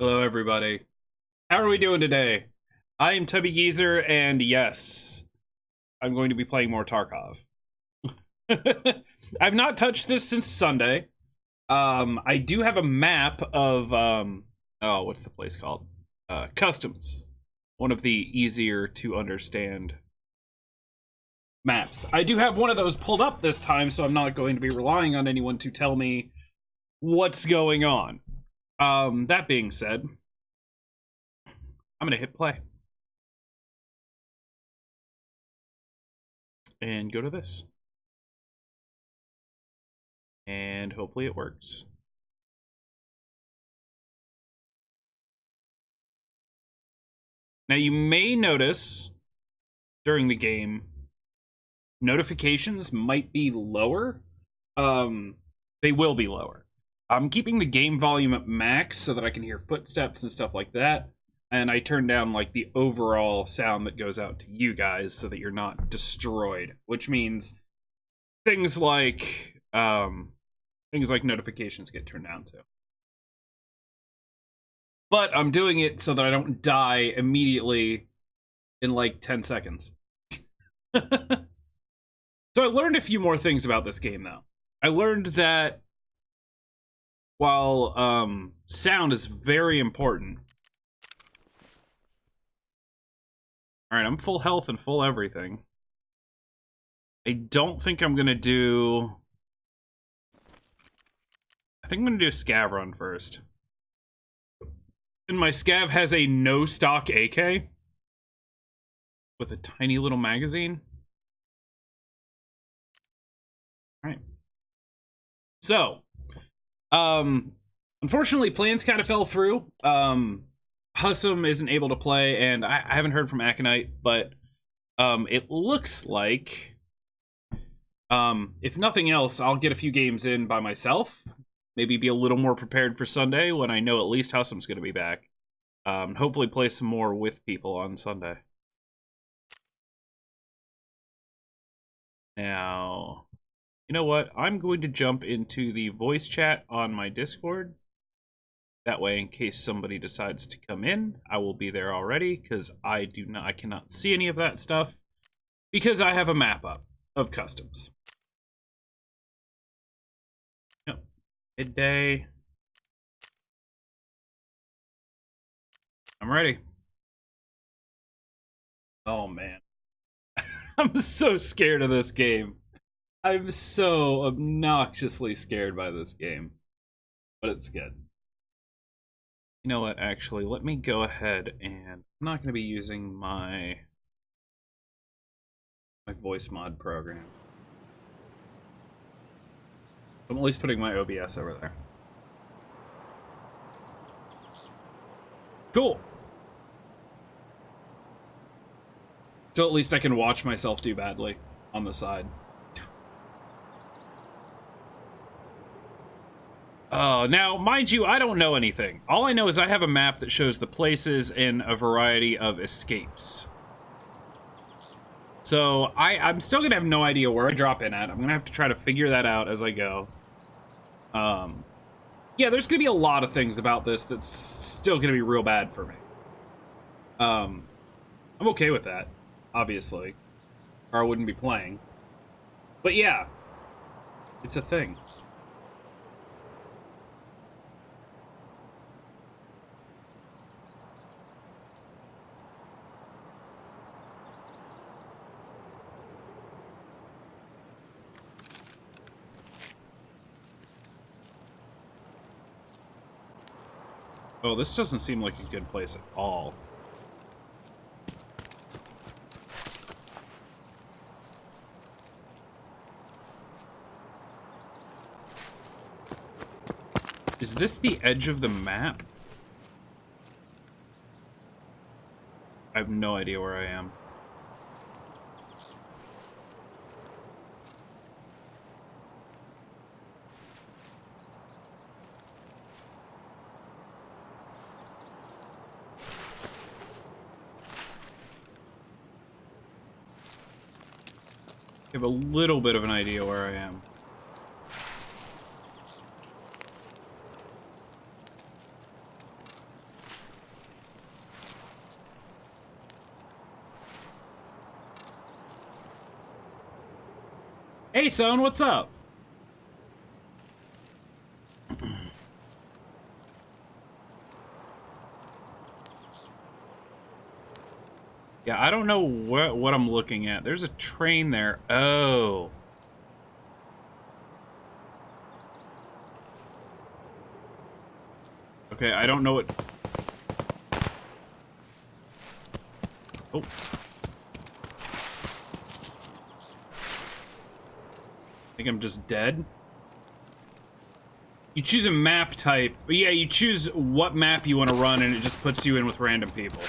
Hello, everybody. How are we doing today? I am TubbyGeezer, and yes, I'm going to be playing more Tarkov. I've not touched this since Sunday. I do have a map of, oh, what's the place called? Customs. One of the easier to understand maps. I do have one of those pulled up this time, so I'm not going to be relying on anyone to tell me what's going on. That being said, I'm gonna hit play. And go to this. And hopefully it works. Now you may notice during the game, notifications might be lower. They will be lower. I'm keeping the game volume at max so that I can hear footsteps and stuff like that. And I turn down like the overall sound that goes out to you guys so that you're not destroyed, which means things like notifications get turned down too. But I'm doing it so that I don't die immediately in like 10 seconds. So I learned a few more things about this game though. I learned that while sound is very important. Alright, I'm full health and full everything. I don't think I'm gonna do... I think I'm gonna do a scav run first. And my scav has a no-stock AK with a tiny little magazine. Alright. So, unfortunately, plans kind of fell through. Hussam isn't able to play, and I haven't heard from Aconite, but it looks like, if nothing else, I'll get a few games in by myself. Maybe be a little more prepared for Sunday when I know at least Hussam's going to be back. Hopefully play some more with people on Sunday. Now, you know what? I'm going to jump into the voice chat on my Discord. That way, in case somebody decides to come in, I will be there already, because I cannot see any of that stuff, because I have a map up of customs. Yep. Midday. I'm ready. Oh, man. I'm so scared of this game. I'm so obnoxiously scared by this game. But it's good. You know what, actually, let me go ahead and... I'm not going to be using my voice mod program. I'm at least putting my OBS over there. Cool! So at least I can watch myself do badly on the side. Now, mind you, I don't know anything. All I know is I have a map that shows the places in a variety of escapes. So, I'm still gonna have no idea where I drop in at. I'm gonna have to try to figure that out as I go. Yeah, there's gonna be a lot of things about this that's still gonna be real bad for me. I'm okay with that, obviously. Or I wouldn't be playing. But yeah, it's a thing. Oh, this doesn't seem like a good place at all. Is this the edge of the map? I have no idea where I am. I have a little bit of an idea where I am. Hey, son, what's up? Yeah, I don't know what I'm looking at. There's a train there. Oh. Okay, I don't know what... Oh. I think I'm just dead. You choose a map type. But yeah, you choose what map you want to run, and it just puts you in with random people.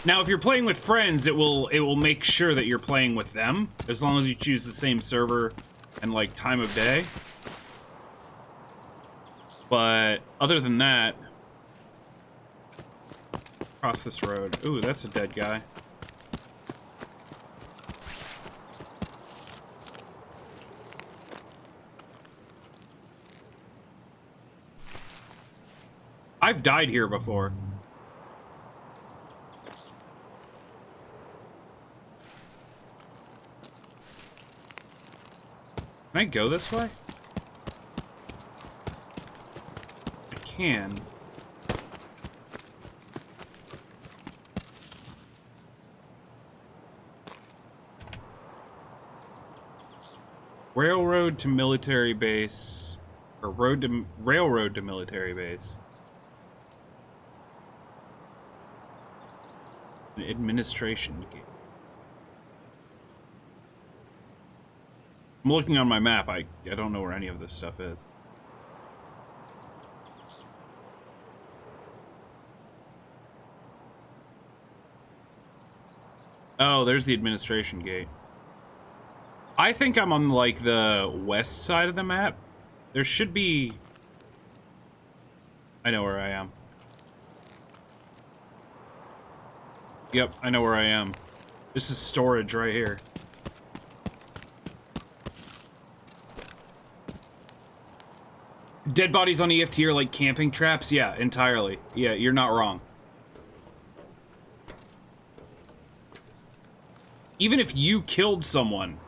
Now, if you're playing with friends, it will make sure that you're playing with them, as long as you choose the same server and, like, time of day. But other than that... Cross this road. Ooh, that's a dead guy. I've died here before. Can I go this way? I can. Railroad to military base. Or railroad to military base. An administration gate. I'm looking on my map. I don't know where any of this stuff is. Oh, there's the administration gate. I think I'm on, like, the west side of the map. There should be... I know where I am. Yep, I know where I am. This is storage right here. Dead bodies on EFT are like camping traps? Yeah, entirely. Yeah, you're not wrong. Even if you killed someone,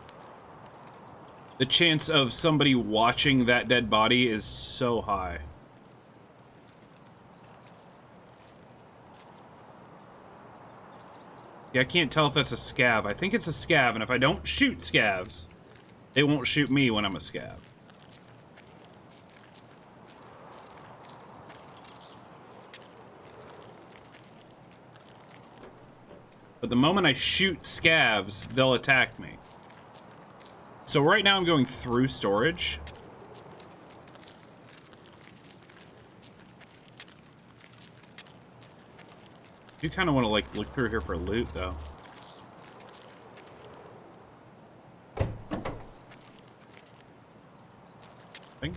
the chance of somebody watching that dead body is so high. Yeah, I can't tell if that's a scav. I think it's a scav, and if I don't shoot scavs, they won't shoot me when I'm a scav. But the moment I shoot scavs, they'll attack me. So right now I'm going through storage. You kind of want to, like, look through here for loot, though. Thing.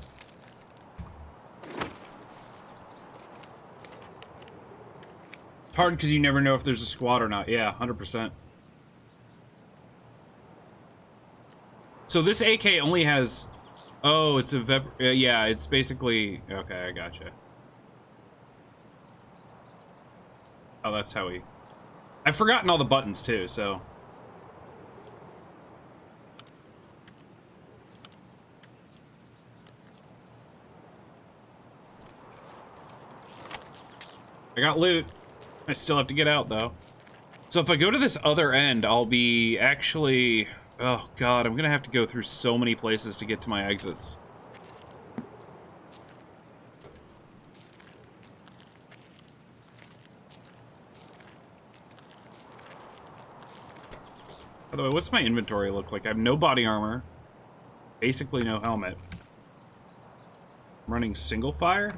It's hard because you never know if there's a squad or not. Yeah, 100%. So this AK only has... Oh, it's a... yeah, it's basically... Okay, I gotcha. Oh, that's how we... I've forgotten all the buttons, too, so... I got loot. I still have to get out, though. So if I go to this other end, I'll be actually... Oh, God, I'm gonna have to go through so many places to get to my exits. By the way, what's my inventory look like? I have no body armor. Basically no helmet. I'm running single fire?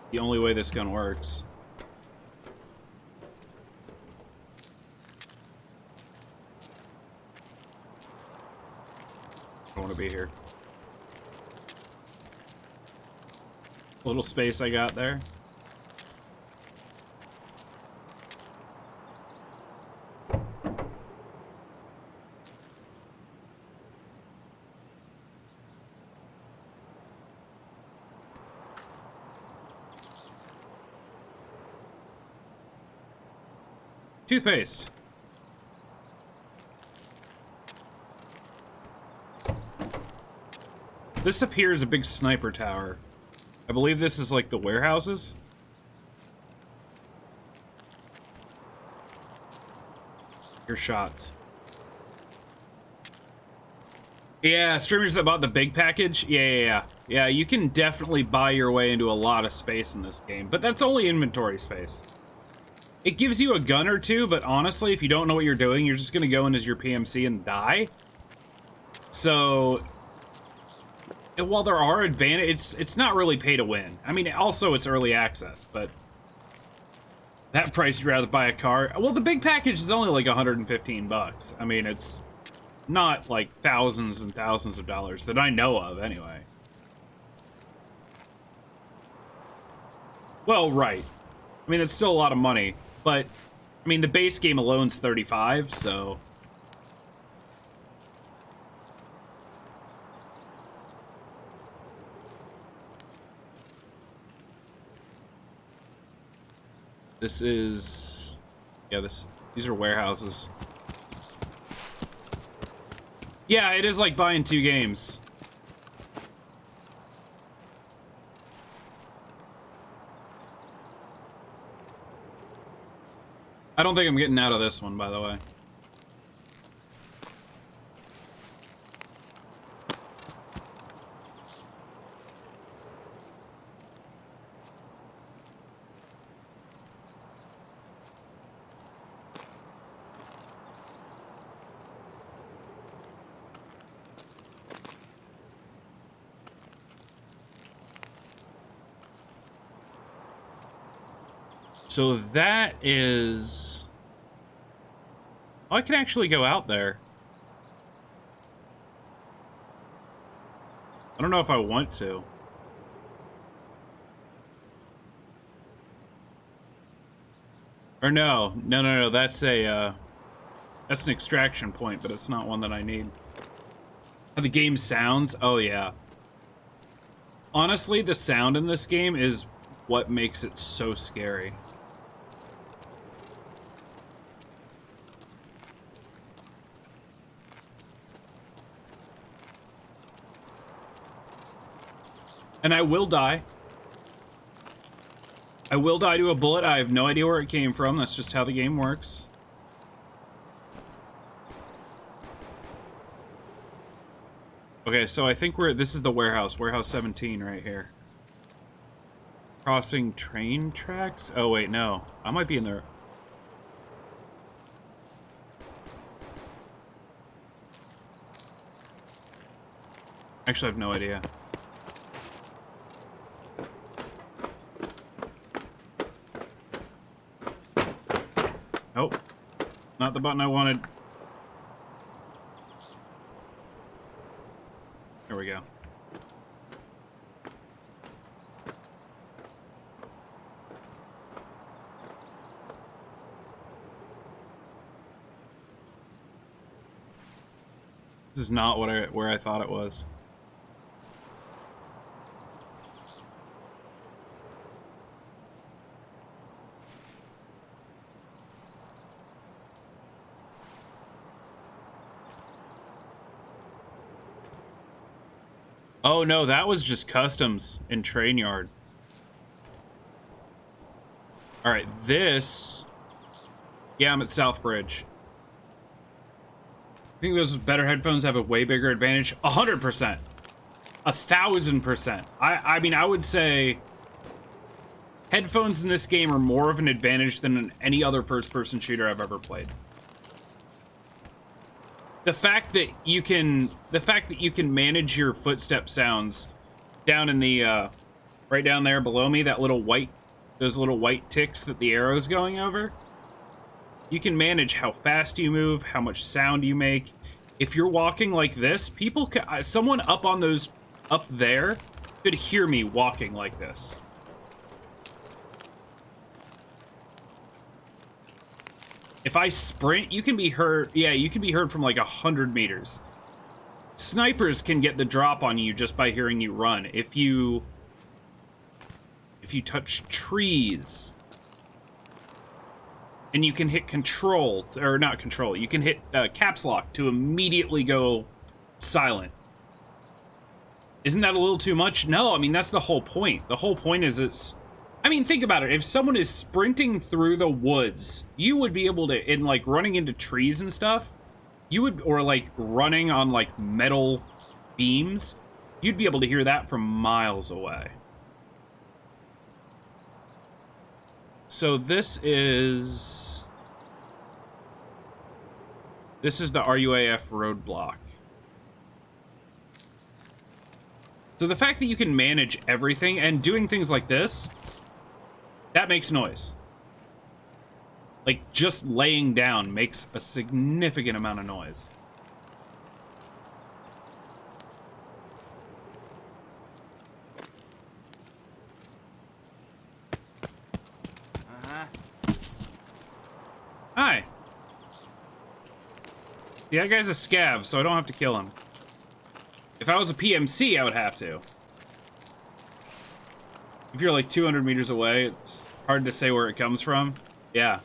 The only way this gun works. I don't want to be here. Little space I got there. Toothpaste. This appears a big sniper tower. I believe this is like the warehouses. Your shots. Yeah, streamers that bought the big package. Yeah, you can definitely buy your way into a lot of space in this game, but that's only inventory space. It gives you a gun or two, but honestly, if you don't know what you're doing, you're just gonna go in as your PMC and die. So, while there are advantages, it's not really pay to win. I mean, also it's early access, but that price you'd rather buy a car. Well, the big package is only like 115 bucks. I mean, it's not like thousands and thousands of dollars that I know of, anyway. Well, right. I mean, it's still a lot of money, but I mean, the base game alone's 35, so. This is, yeah, these are warehouses. Yeah, it is like buying 2 games. I don't think I'm getting out of this one, by the way. So that is... Oh, I can actually go out there. I don't know if I want to. Or no, that's a, that's an extraction point, but it's not one that I need. How the game sounds? Oh, yeah. Honestly, the sound in this game is what makes it so scary. And I will die. I will die to a bullet. I have no idea where it came from. That's just how the game works. Okay, so I think this is the warehouse. Warehouse 17 right here. Crossing train tracks? Oh, wait, no. I might be in there. Actually, I have no idea. Nope. Not the button I wanted. There we go. This is not where I thought it was. Oh no, that was just customs in train yard. All right, this. Yeah, I'm at Southbridge. I think those better headphones have a way bigger advantage. 100%. 1,000%. I mean, I would say headphones in this game are more of an advantage than in any other first-person shooter I've ever played. The fact that you can manage your footstep sounds down in the right down there below me, those little white ticks that the arrow's going over. You can manage how fast you move, how much sound you make. If you're walking like this, someone up there could hear me walking like this. If I sprint, you can be heard. Yeah, you can be heard from like 100 meters. Snipers can get the drop on you just by hearing you run. If you touch trees, and you can hit control, or not control, you can hit caps lock to immediately go silent. Isn't that a little too much? No, I mean, that's the whole point. The whole point is it's... I mean, think about it. If someone is sprinting through the woods, you would be able to, in like running into trees and stuff, you would, or like running on like metal beams, you'd be able to hear that from miles away. So this is the RUAF roadblock. So the fact that you can manage everything and doing things like this, that makes noise. Like, just laying down makes a significant amount of noise. Uh-huh. Hi. Yeah, that guy's a scav, so I don't have to kill him. If I was a PMC, I would have to. If you're like 200 meters away, it's hard to say where it comes from. Yeah.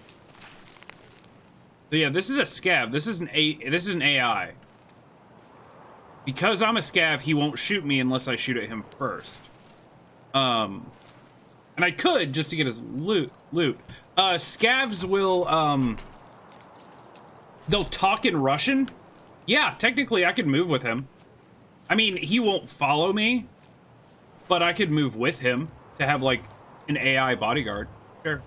So yeah, this is a scav. This is an AI. Because I'm a scav, he won't shoot me unless I shoot at him first. And I could just to get his loot. Scavs will they'll talk in Russian. Yeah, technically I could move with him. I mean, he won't follow me, but I could move with him to have, like, an AI bodyguard. Sure.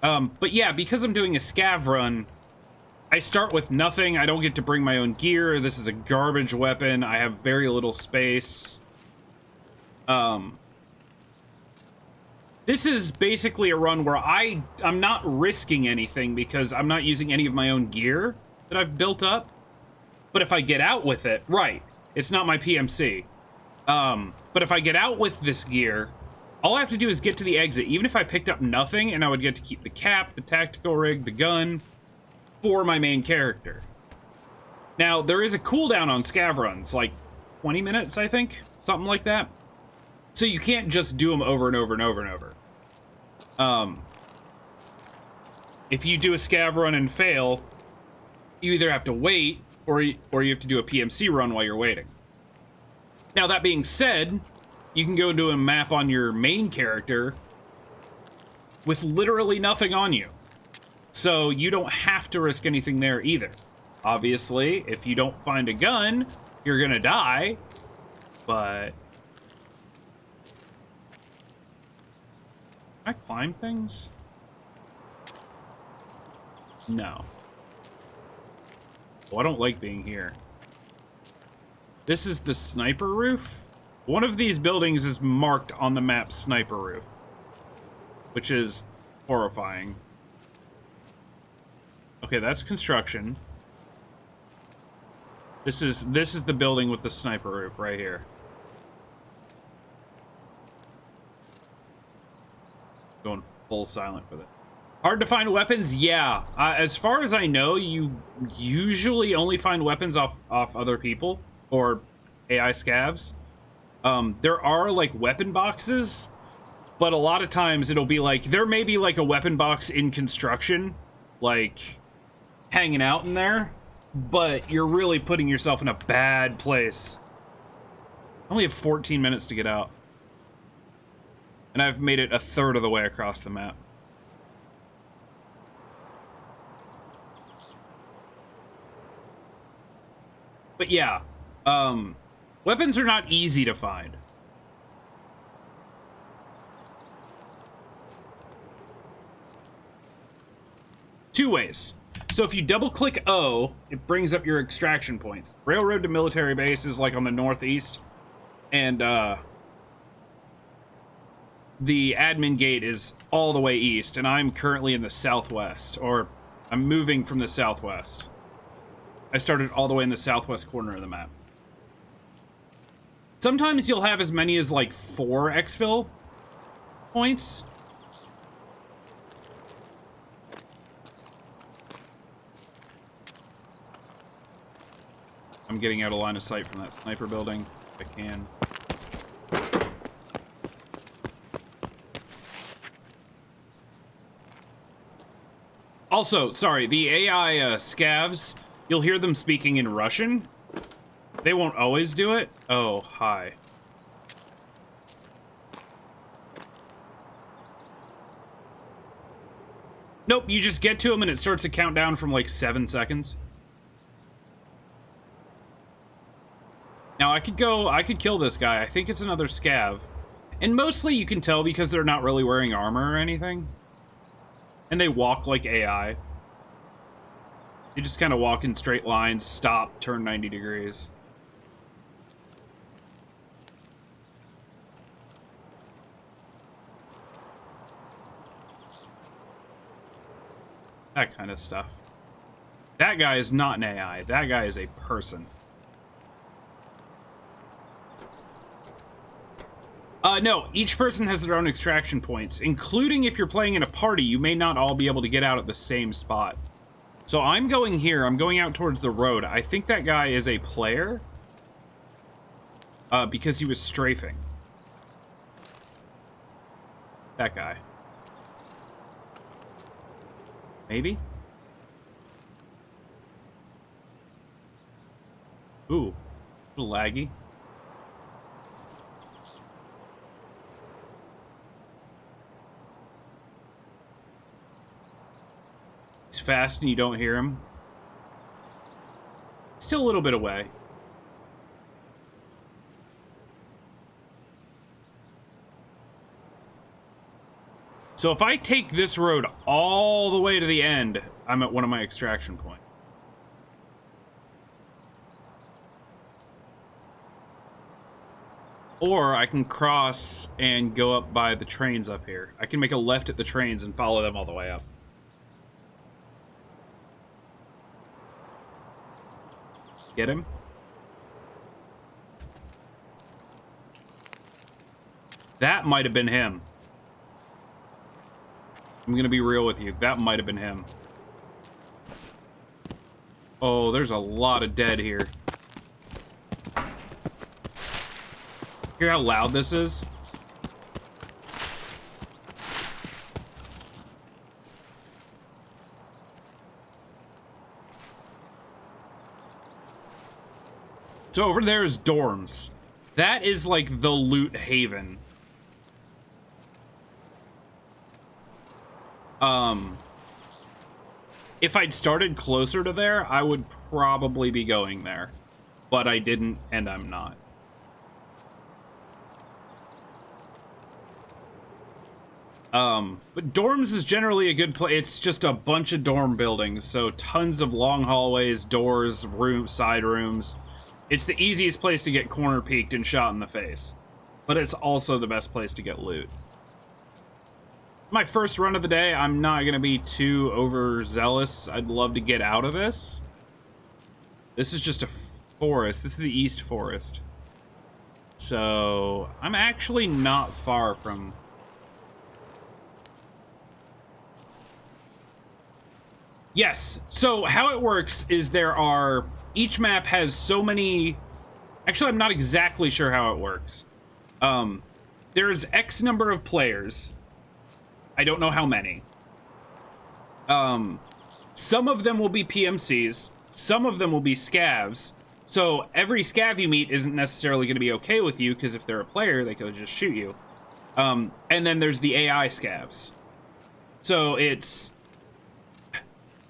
But yeah, because I'm doing a scav run, I start with nothing. I don't get to bring my own gear. This is a garbage weapon. I have very little space. This is basically a run where I'm not risking anything because I'm not using any of my own gear that I've built up. But if I get out with it, right, it's not my PMC. But if I get out with this gear, all I have to do is get to the exit. Even if I picked up nothing, and I would get to keep the cap, the tactical rig, the gun, for my main character. Now, there is a cooldown on scav runs, like 20 minutes, I think, something like that. So you can't just do them over and over and over and over. If you do a scav run and fail, you either have to wait, or you have to do a PMC run while you're waiting. Now, that being said, you can go into a map on your main character with literally nothing on you. So you don't have to risk anything there either. Obviously, if you don't find a gun, you're gonna die, but... Can I climb things? No. Oh, I don't like being here. This is the sniper roof. One of these buildings is marked on the map sniper roof, which is horrifying. Okay, that's construction. This is the building with the sniper roof right here. Going full silent with it. Hard to find weapons? Yeah. As far as I know, you usually only find weapons off other people or AI scavs. There are like weapon boxes, but a lot of times it'll be like, there may be like a weapon box in construction, like hanging out in there, but you're really putting yourself in a bad place. I only have 14 minutes to get out. And I've made it a third of the way across the map. But yeah, weapons are not easy to find. Two ways. So if you double click O, it brings up your extraction points. Railroad to military base is like on the northeast, and the admin gate is all the way east, and I'm currently in the southwest, or I'm moving from the southwest. I started all the way in the southwest corner of the map. Sometimes you'll have as many as like 4 exfil points. I'm getting out of line of sight from that sniper building if I can. Also, sorry, the AI scavs, you'll hear them speaking in Russian. They won't always do it? Oh, hi. Nope, you just get to him and it starts to count down from like 7 seconds. Now I could kill this guy. I think it's another scav. And mostly you can tell because they're not really wearing armor or anything. And they walk like AI. They just kind of walk in straight lines, stop, turn 90 degrees. That kind of stuff. That guy is not an AI. That guy is a person. No, each person has their own extraction points, including if you're playing in a party, you may not all be able to get out at the same spot. So I'm going here, I'm going out towards the road. I think that guy is a player, because he was strafing. That guy. Maybe? Ooh, a little laggy. He's fast and you don't hear him. Still a little bit away. So if I take this road all the way to the end, I'm at one of my extraction points. Or I can cross and go up by the trains up here. I can make a left at the trains and follow them all the way up. Get him? That might have been him. I'm gonna be real with you. That might have been him. Oh, there's a lot of dead here. Hear how loud this is? So over there is dorms. That is like the loot haven. If I'd started closer to there, I would probably be going there. But I didn't, and I'm not. But dorms is generally a good place. It's just a bunch of dorm buildings, so tons of long hallways, doors, side rooms. It's the easiest place to get corner peeked and shot in the face. But it's also the best place to get loot. My first run of the day, I'm not going to be too overzealous. I'd love to get out of this. This is just a forest. This is the East Forest. So, I'm actually not far from... Yes, so how it works is there are... Each map has so many... Actually, I'm not exactly sure how it works. There's X number of players. I don't know how many. Some of them will be PMCs. Some of them will be scavs. So every scav you meet isn't necessarily going to be okay with you, because if they're a player, they could just shoot you. And then there's the AI scavs. So it's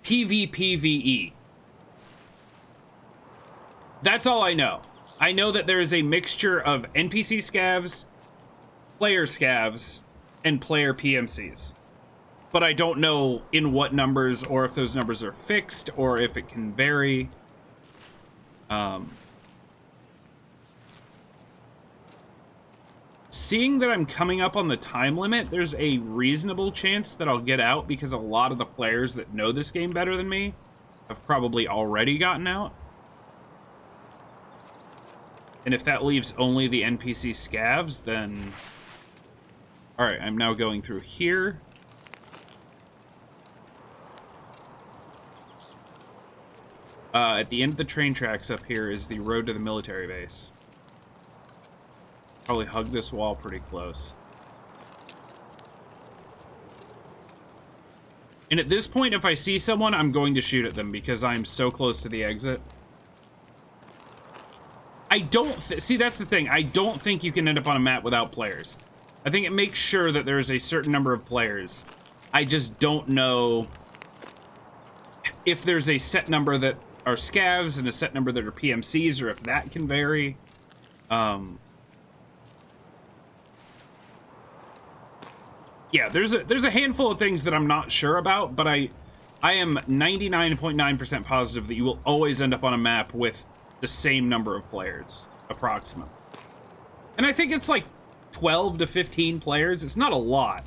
PvPvE. That's all I know. I know that there is a mixture of NPC scavs, player scavs, and player PMCs. But I don't know in what numbers, or if those numbers are fixed, or if it can vary. Seeing that I'm coming up on the time limit, there's a reasonable chance that I'll get out, because a lot of the players that know this game better than me have probably already gotten out. And if that leaves only the NPC scavs, then... Alright, I'm now going through here. At the end of the train tracks up here is the road to the military base. Probably hug this wall pretty close. And at this point, if I see someone, I'm going to shoot at them because I'm so close to the exit. I don't see, that's the thing. I don't think you can end up on a map without players. I think it makes sure that there's a certain number of players. I just don't know if there's a set number that are scavs and a set number that are PMCs, or if that can vary. Yeah, there's a handful of things that I'm not sure about, but I am 99.9% positive that you will always end up on a map with the same number of players, approximately. And I think it's like 12 to 15 players. It's not a lot.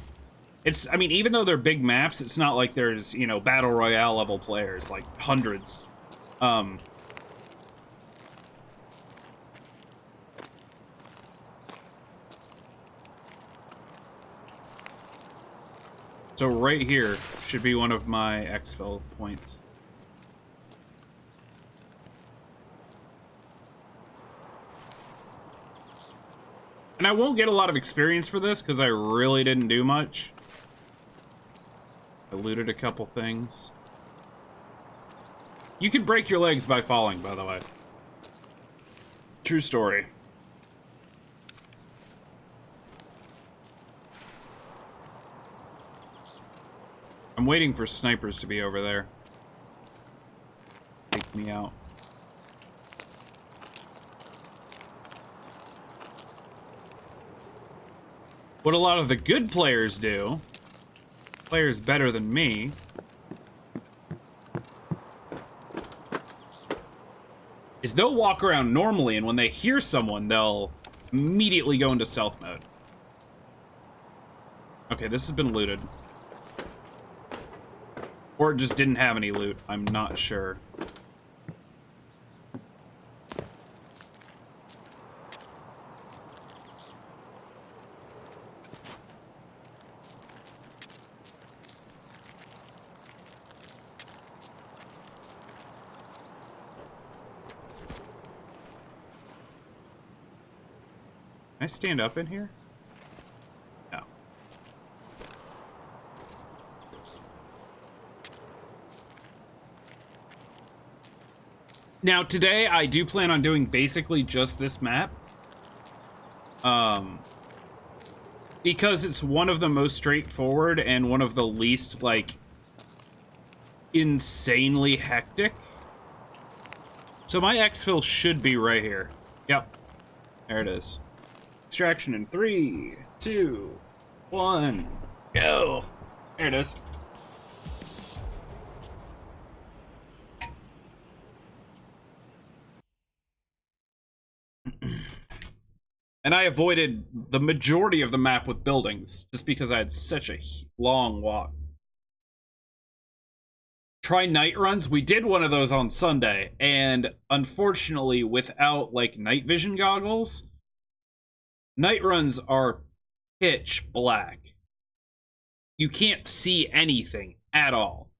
It's, I mean, even though they're big maps, it's not like there's, you know, Battle Royale level players, like hundreds. So right here should be one of my exfil points. And I won't get a lot of experience for this because I really didn't do much. I looted a couple things. You can break your legs by falling, by the way. True story. I'm waiting for snipers to be over there. Take me out. What a lot of the good players do, players better than me, is they'll walk around normally, and when they hear someone, they'll immediately go into stealth mode. Okay, this has been looted. Or it just didn't have any loot. I'm not sure. Can I stand up in here? No. Now, today, I do plan on doing basically just this map. Because it's one of the most straightforward and one of the least, like, insanely hectic. So my exfil should be right here. Yep. There it is. Extraction in 3, 2, 1, go. There it is. And I avoided the majority of the map with buildings, just because I had such a long walk. Try night runs. We did one of those on Sunday, and unfortunately, without, like, night vision goggles, night runs are pitch black. You can't see anything at all.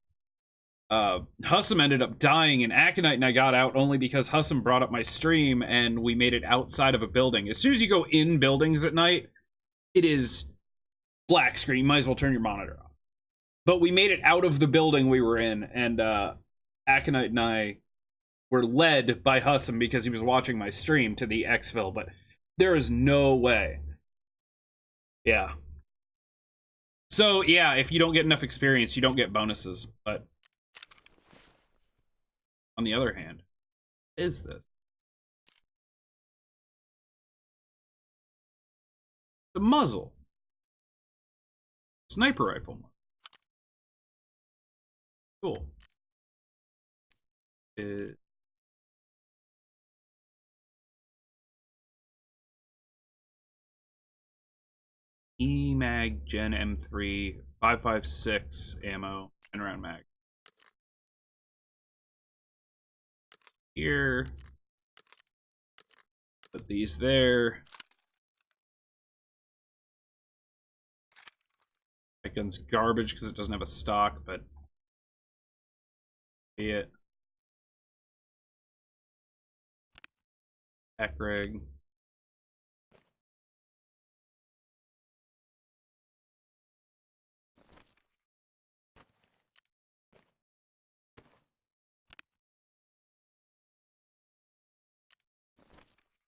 Hussam ended up dying, and Aconite and I got out only because Hussam brought up my stream and we made it outside of a building. As soon as you go in buildings at night, it is black screen. You might as well turn your monitor off. But we made it out of the building we were in, and Aconite and I were led by Hussam because he was watching my stream to the exfil, but there is no way. Yeah. So, yeah, if you don't get enough experience, you don't get bonuses, but on the other hand, what is this? The muzzle. Sniper rifle. Cool. E-Mag Gen M3 5.56 ammo and round mag. Here. Put these there. That gun's garbage because it doesn't have a stock, but be it. Pack rig.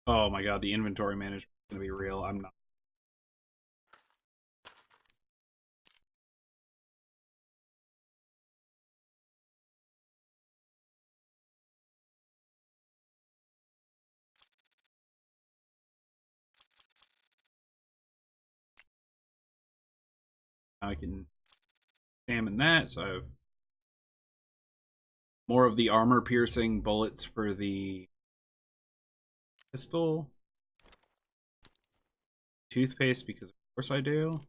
Oh my god, the inventory management is gonna be real. I'm not. I can examine that, so I have more of the armor piercing bullets for the pistol. Toothpaste, because of course I do.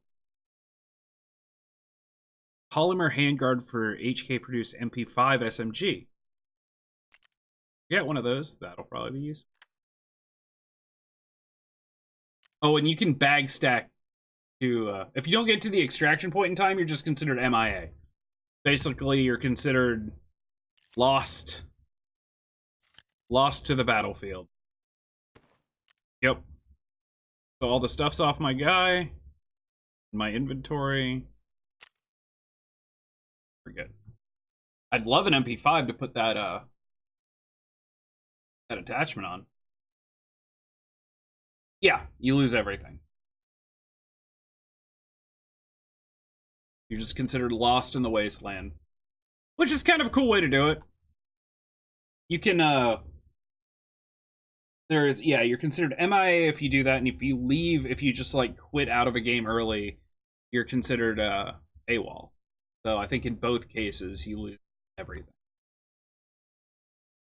Polymer handguard for HK produced MP5 SMG. Get one of those, that'll probably be useful. Oh, and you can bag stack to if you don't get to the extraction point in time, you're just considered MIA. Basically, you're considered lost to the battlefield. Yep. So all the stuff's off my guy, my inventory. Forget. I'd love an MP5 to put that that attachment on. Yeah, you lose everything. You're just considered lost in the wasteland, which is kind of a cool way to do it. You can you're considered MIA if you do that, and if you leave, if you just like quit out of a game early, you're considered AWOL. So I think in both cases you lose everything.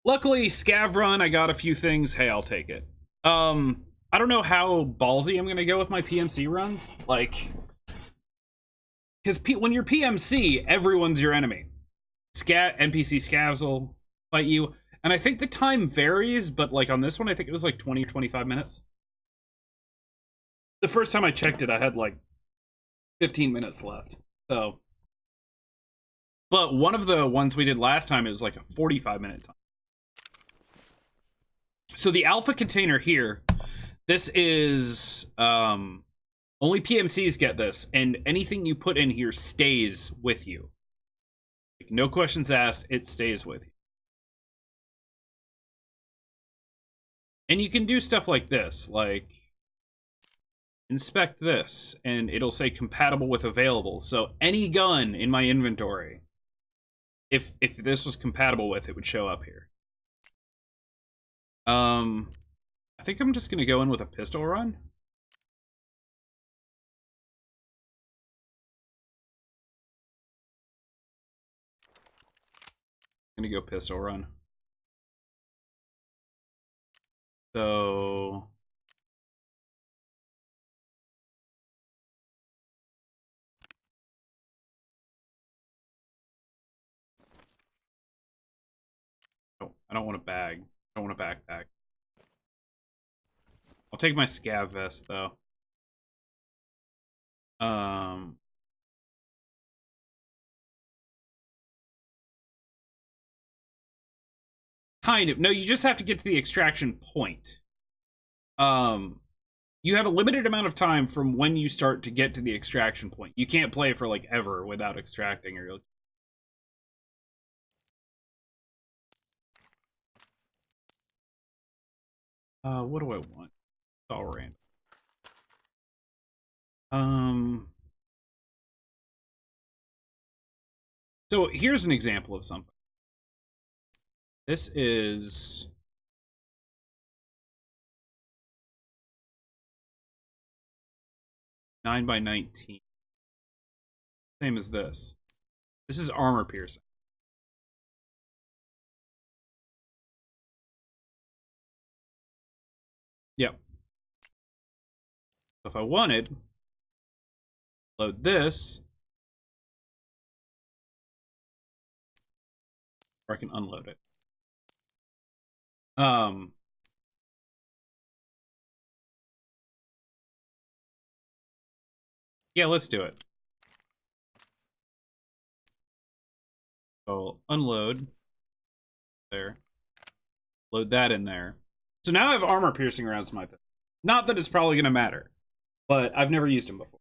Luckily, Scav Run, I got a few things. Hey, I'll take it. I don't know how ballsy I'm gonna go with my PMC runs, like, because when you're PMC, everyone's your enemy. NPC scavs will fight you. And I think the time varies, but like on this one, I think it was like 20 or 25 minutes. The first time I checked it, I had like 15 minutes left. So, but one of the ones we did last time, it was like a 45-minute time. So the alpha container here, this is, only PMCs get this, and anything you put in here stays with you. Like, no questions asked, it stays with you. And you can do stuff like this, like inspect this, and it'll say compatible with available. So any gun in my inventory, if this was compatible with, it would show up here. I think I'm just gonna go in with a pistol run. I'm gonna go pistol run. So oh, I don't want a bag. I don't want a backpack. I'll take my scav vest though. Kind of. No, you just have to get to the extraction point. You have a limited amount of time from when you start to get to the extraction point. You can't play for like ever without extracting, or you'll... what do I want? It's all random. So here's an example of something. This is 9 by 19. Same as this. This is armor piercing. Yep. So if I wanted, load this, or I can unload it. Yeah, let's do it. So unload there, load that in there. So now I have armor piercing rounds in my thing. Not that it's probably gonna matter, but I've never used them before.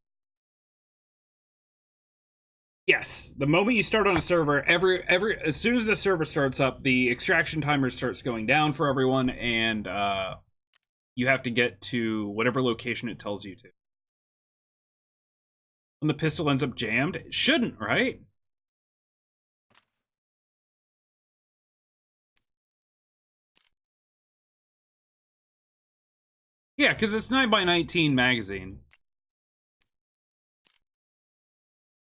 Yes, the moment you start on a server, as soon as the server starts up, the extraction timer starts going down for everyone, and you have to get to whatever location it tells you to. When the pistol ends up jammed, it shouldn't, right? Yeah, because it's 9x19 magazine.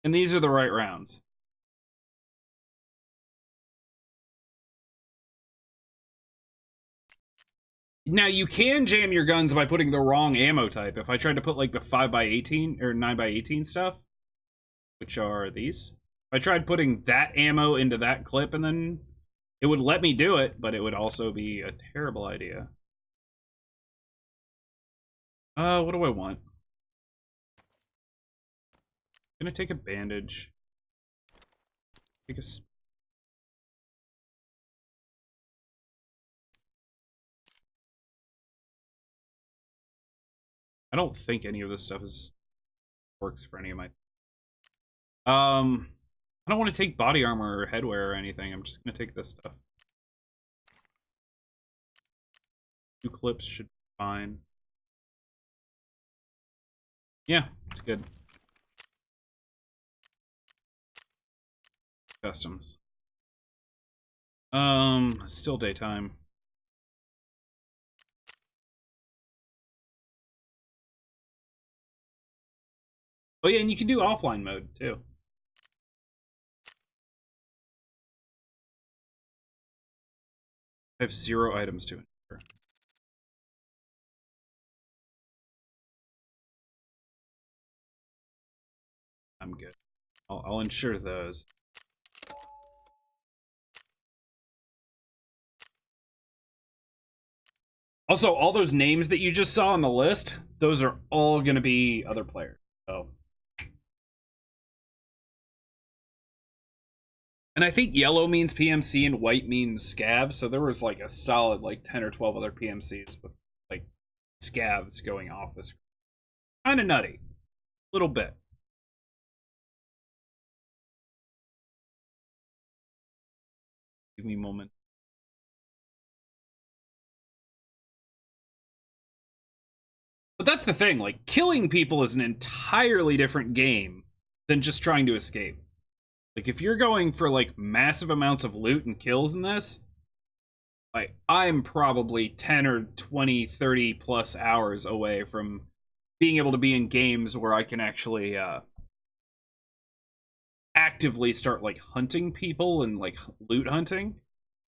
And these are the right rounds. Now, you can jam your guns by putting the wrong ammo type. If I tried to put, like, the 5x18 or 9x18 stuff, which are these. If I tried putting that ammo into that clip, and then it would let me do it, but it would also be a terrible idea. What do I want? I'm gonna take a bandage. Take a... I don't think any of this stuff works for any of my... I don't want to take body armor or headwear or anything. I'm just gonna take this stuff. 2 clips should be fine. Yeah, it's good. Customs. Still daytime. Oh yeah, and you can do offline mode too. I have 0 items to enter. I'm good. I'll ensure those. Also, all those names that you just saw on the list, those are all going to be other players. So, and I think yellow means PMC and white means scavs. So there was like a solid like 10 or 12 other PMCs with like scavs going off the screen. Kind of nutty. A little bit. Give me a moment. But that's the thing, like, killing people is an entirely different game than just trying to escape. Like, if you're going for, like, massive amounts of loot and kills in this, like, I'm probably 10 or 20, 30 plus hours away from being able to be in games where I can actually, actively start, like, hunting people and, like, loot hunting.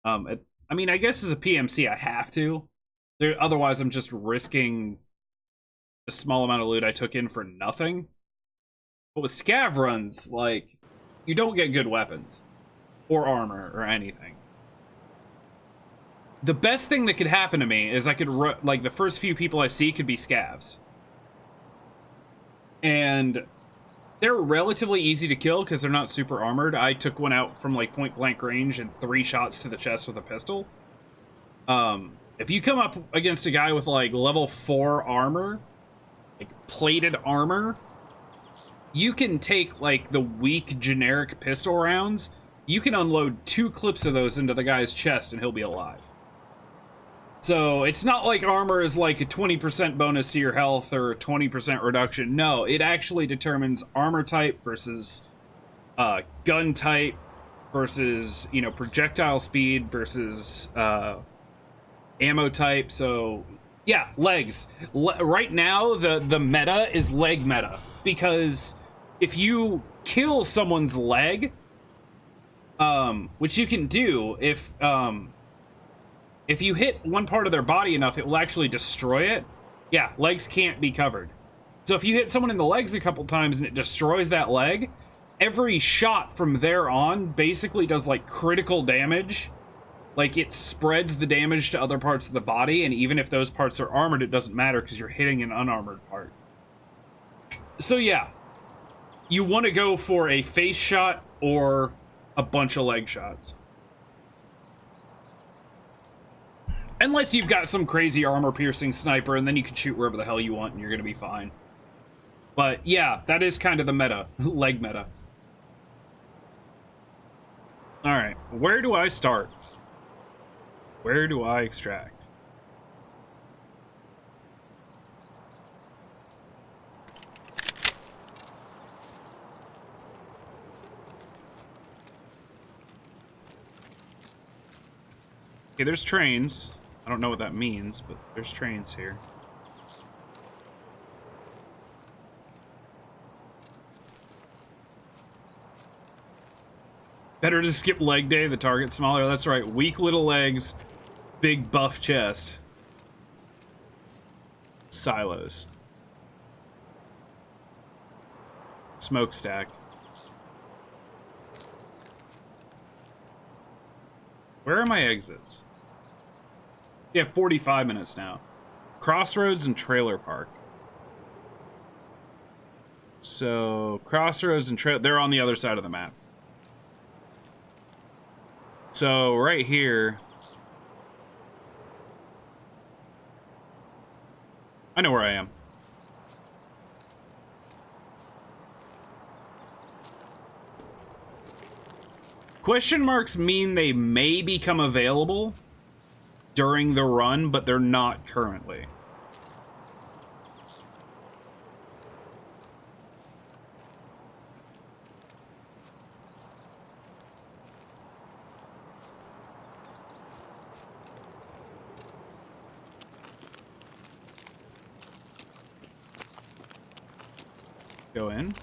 I mean, I guess as a PMC, I have to. Otherwise, I'm just risking the small amount of loot I took in for nothing. But with scav runs, like, you don't get good weapons or armor or anything. The best thing that could happen to me is I could, like, the first few people I see could be scavs. And they're relatively easy to kill because they're not super armored. I took one out from, like, point blank range and 3 shots to the chest with a pistol. If you come up against a guy with, like, level 4 armor, like plated armor, you can take like the weak generic pistol rounds, you can unload 2 clips of those into the guy's chest and he'll be alive. So it's not like armor is like a 20% bonus to your health or a 20% reduction. No, it actually determines armor type versus gun type versus, you know, projectile speed versus ammo type. So yeah, legs. Right now, the meta is leg meta. Because if you kill someone's leg, which you can do if you hit one part of their body enough, it will actually destroy it. Yeah, legs can't be covered. So if you hit someone in the legs a couple times and it destroys that leg, every shot from there on basically does, like, critical damage. Like, it spreads the damage to other parts of the body, and even if those parts are armored, it doesn't matter because you're hitting an unarmored part. So yeah, you want to go for a face shot or a bunch of leg shots. Unless you've got some crazy armor-piercing sniper, and then you can shoot wherever the hell you want, and you're going to be fine. But yeah, that is kind of the meta. Leg meta. Alright, where do I start? Where do I extract? Okay, there's trains. I don't know what that means, but there's trains here. Better to skip leg day, the target smaller. That's right. Weak little legs, big buff chest. Silos. Smokestack. Where are my exits? Yeah, 45 minutes now. Crossroads and Trailer Park. So, Crossroads and they're on the other side of the map. So, right here... I know where I am. Question marks mean they may become available during the run, but they're not currently. Go in.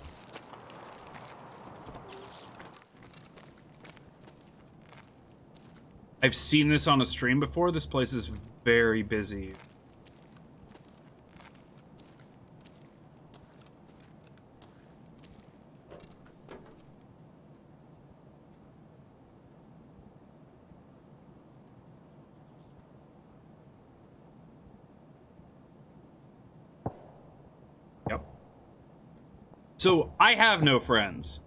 I've seen this on a stream before. This place is very busy. Yep. So, I have no friends.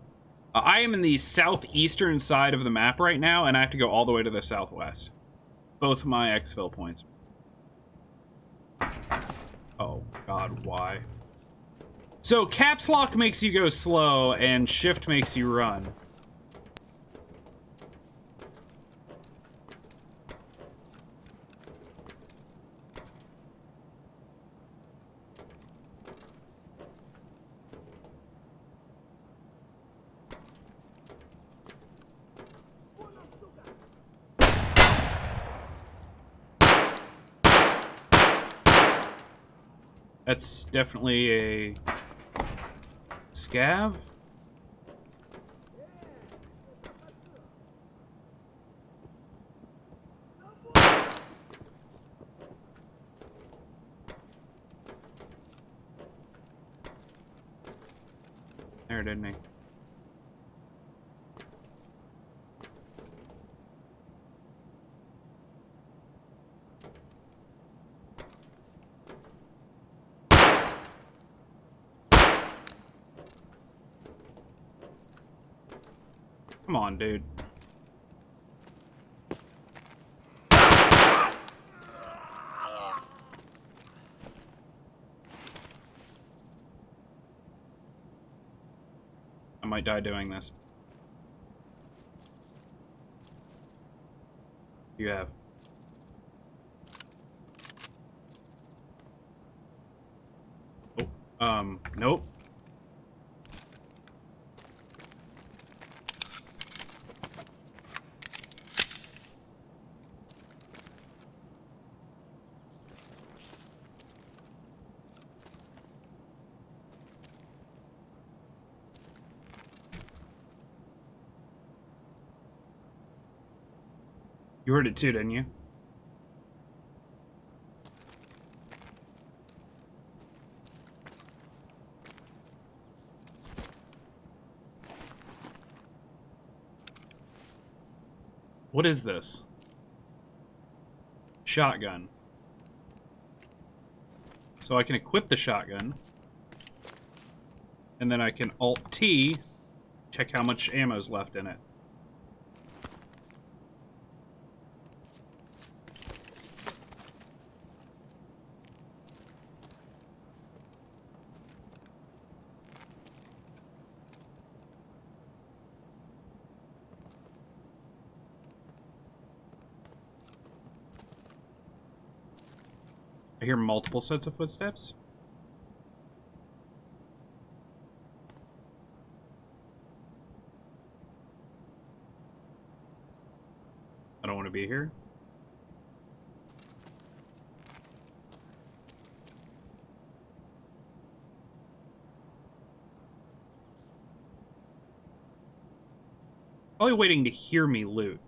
I am in the southeastern side of the map right now, and I have to go all the way to the southwest. Both my exfil points. Oh, God, why? So, caps lock makes you go slow, and shift makes you run. That's definitely a scav. There, didn't he? Come on, dude. I might die doing this. You have. Oh, nope. You heard it too, didn't you? What is this? Shotgun. So I can equip the shotgun. And then I can Alt-T, check how much ammo's left in it. I hear multiple sets of footsteps. I don't want to be here. Probably waiting to hear me loot.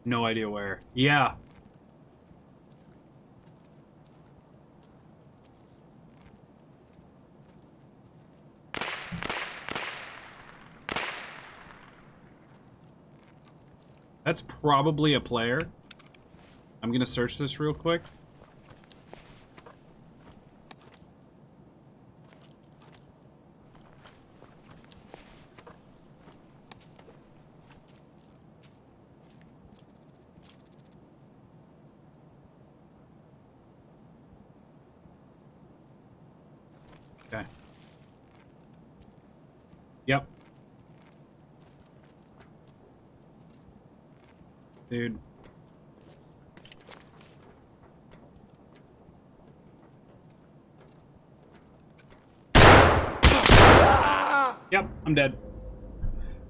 No idea where. Yeah. That's probably a player. I'm gonna search this real quick. Okay. Yep. Dude. Yep, I'm dead.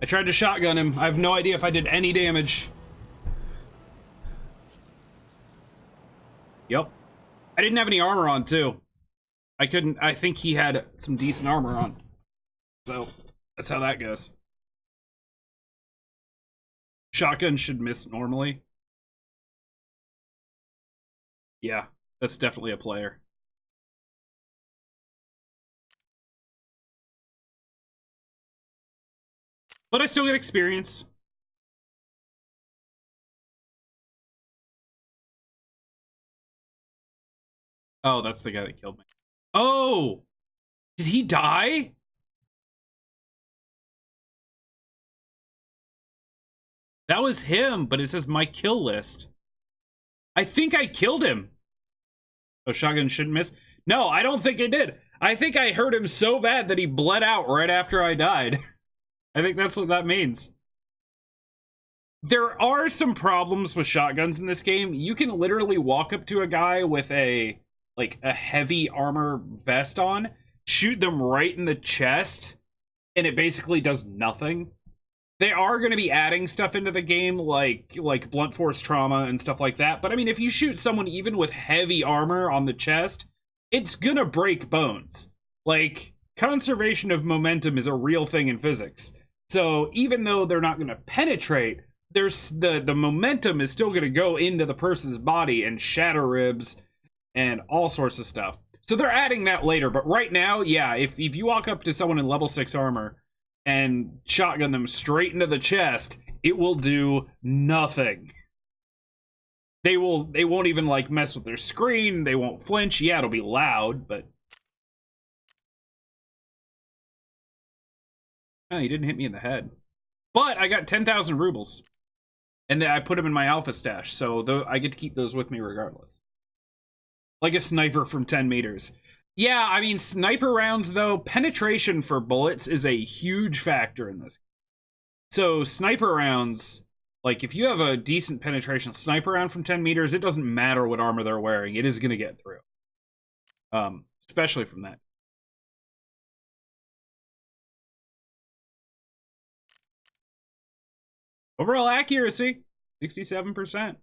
I tried to shotgun him. I have no idea if I did any damage. Yep. I didn't have any armor on, too. I think he had some decent armor on. So, that's how that goes. Shotgun should miss normally. Yeah, that's definitely a player. But I still get experience. Oh, that's the guy that killed me. Oh! Did he die? That was him, but it says my kill list. I think I killed him. Oh, shotgun shouldn't miss? No, I don't think it did. I think I hurt him so bad that he bled out right after I died. I think that's what that means. There are some problems with shotguns in this game. You can literally walk up to a guy with a heavy armor vest on, shoot them right in the chest, and it basically does nothing. They are going to be adding stuff into the game like blunt force trauma and stuff like that. But I mean, if you shoot someone even with heavy armor on the chest, it's going to break bones. Like, conservation of momentum is a real thing in physics. So even though they're not going to penetrate, there's the momentum is still going to go into the person's body and shatter ribs and all sorts of stuff. So they're adding that later. But right now, yeah, if you walk up to someone in level 6 armor and shotgun them straight into the chest, it will do nothing. They won't even like mess with their screen. They won't flinch. Yeah, it'll be loud, but oh, he didn't hit me in the head. But I got 10,000 rubles. And then I put them in my alpha stash, so I get to keep those with me regardless. Like a sniper from 10 meters. Yeah, I mean, sniper rounds, though, penetration for bullets is a huge factor in this. So sniper rounds, like, if you have a decent penetration sniper round from 10 meters, it doesn't matter what armor they're wearing. It is going to get through. Especially from that. Overall accuracy, 67%.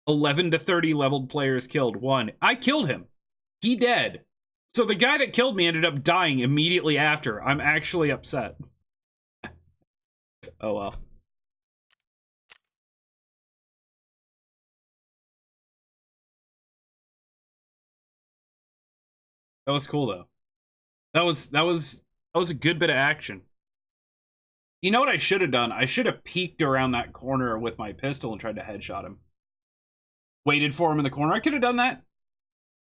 11 to 30 leveled players killed. 1. I killed him. He dead. So the guy that killed me ended up dying immediately after. I'm actually upset. Oh well. That was cool though. That was a good bit of action. You know what I should have done? I should have peeked around that corner with my pistol and tried to headshot him. Waited for him in the corner. I could have done that.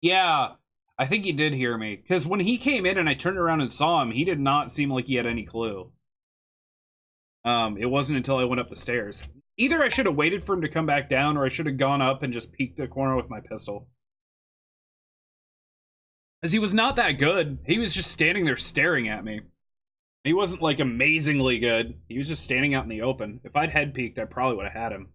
Yeah. I think he did hear me. Because when he came in and I turned around and saw him, he did not seem like he had any clue. It wasn't until I went up the stairs. Either I should have waited for him to come back down, or I should have gone up and just peeked the corner with my pistol. As he was not that good. He was just standing there staring at me. He wasn't, like, amazingly good. He was just standing out in the open. If I'd head peeked, I probably would have had him.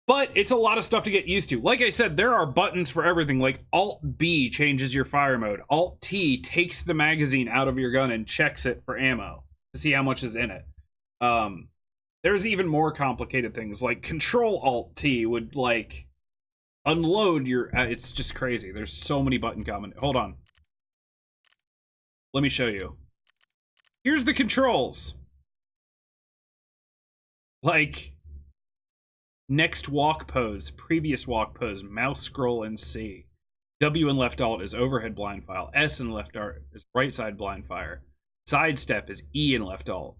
But it's a lot of stuff to get used to. Like I said, there are buttons for everything. Like, Alt-B changes your fire mode. Alt-T takes the magazine out of your gun and checks it for ammo to see how much is in it. There's even more complicated things. Like, Control-Alt-T would, like, unload your... it's just crazy. There's so many button combinations. Hold on. Let me show you. Here's the controls. Like, next walk pose, previous walk pose, mouse scroll and C. W and left alt is overhead blind file. S and left alt is right side blind fire. Sidestep is E and left alt.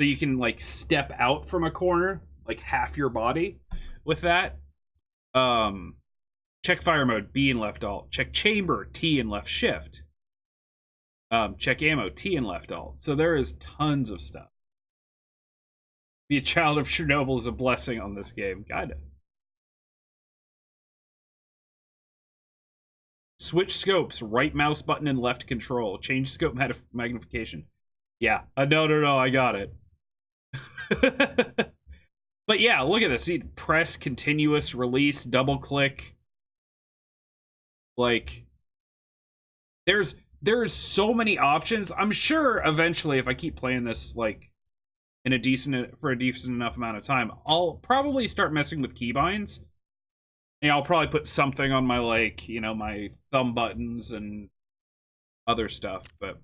So you can, like, step out from a corner, like half your body with that. Check fire mode, B and left alt. Check chamber, T and left shift. Check ammo, T and left alt. So there is tons of stuff. Be a child of Chernobyl is a blessing on this game. Kinda. Switch scopes, right mouse button and left control. Change scope magnification. Yeah. No, I got it. But yeah, look at this. See, press, continuous, release, double click. Like, there's so many options. I'm sure eventually, if I keep playing this, like, for a decent enough amount of time, I'll probably start messing with keybinds. And I'll probably put something on my, like, you know, my thumb buttons and other stuff, but...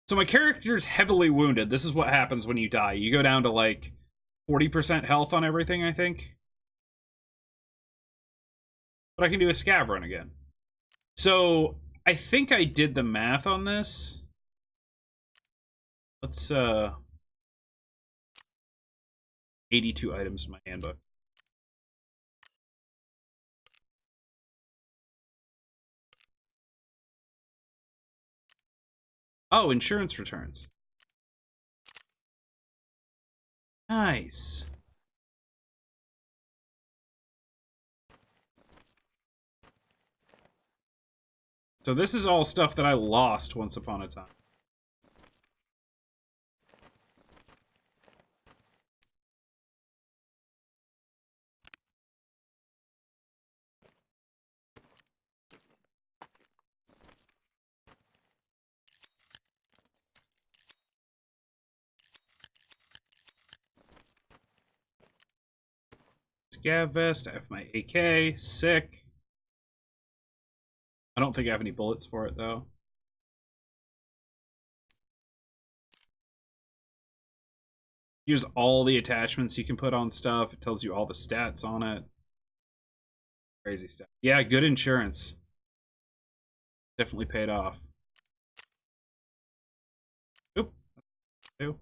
So my character's heavily wounded. This is what happens when you die. You go down to, like, 40% health on everything, I think. But I can do a scav run again. So, I think I did the math on this. Let's, 82 items in my handbook. Oh, insurance returns. Nice. So this is all stuff that I lost once upon a time. Scav vest, I have my AK, sick. I don't think I have any bullets for it, though. Here's all the attachments you can put on stuff. It tells you all the stats on it. Crazy stuff. Yeah, good insurance. Definitely paid off. Oop. Two.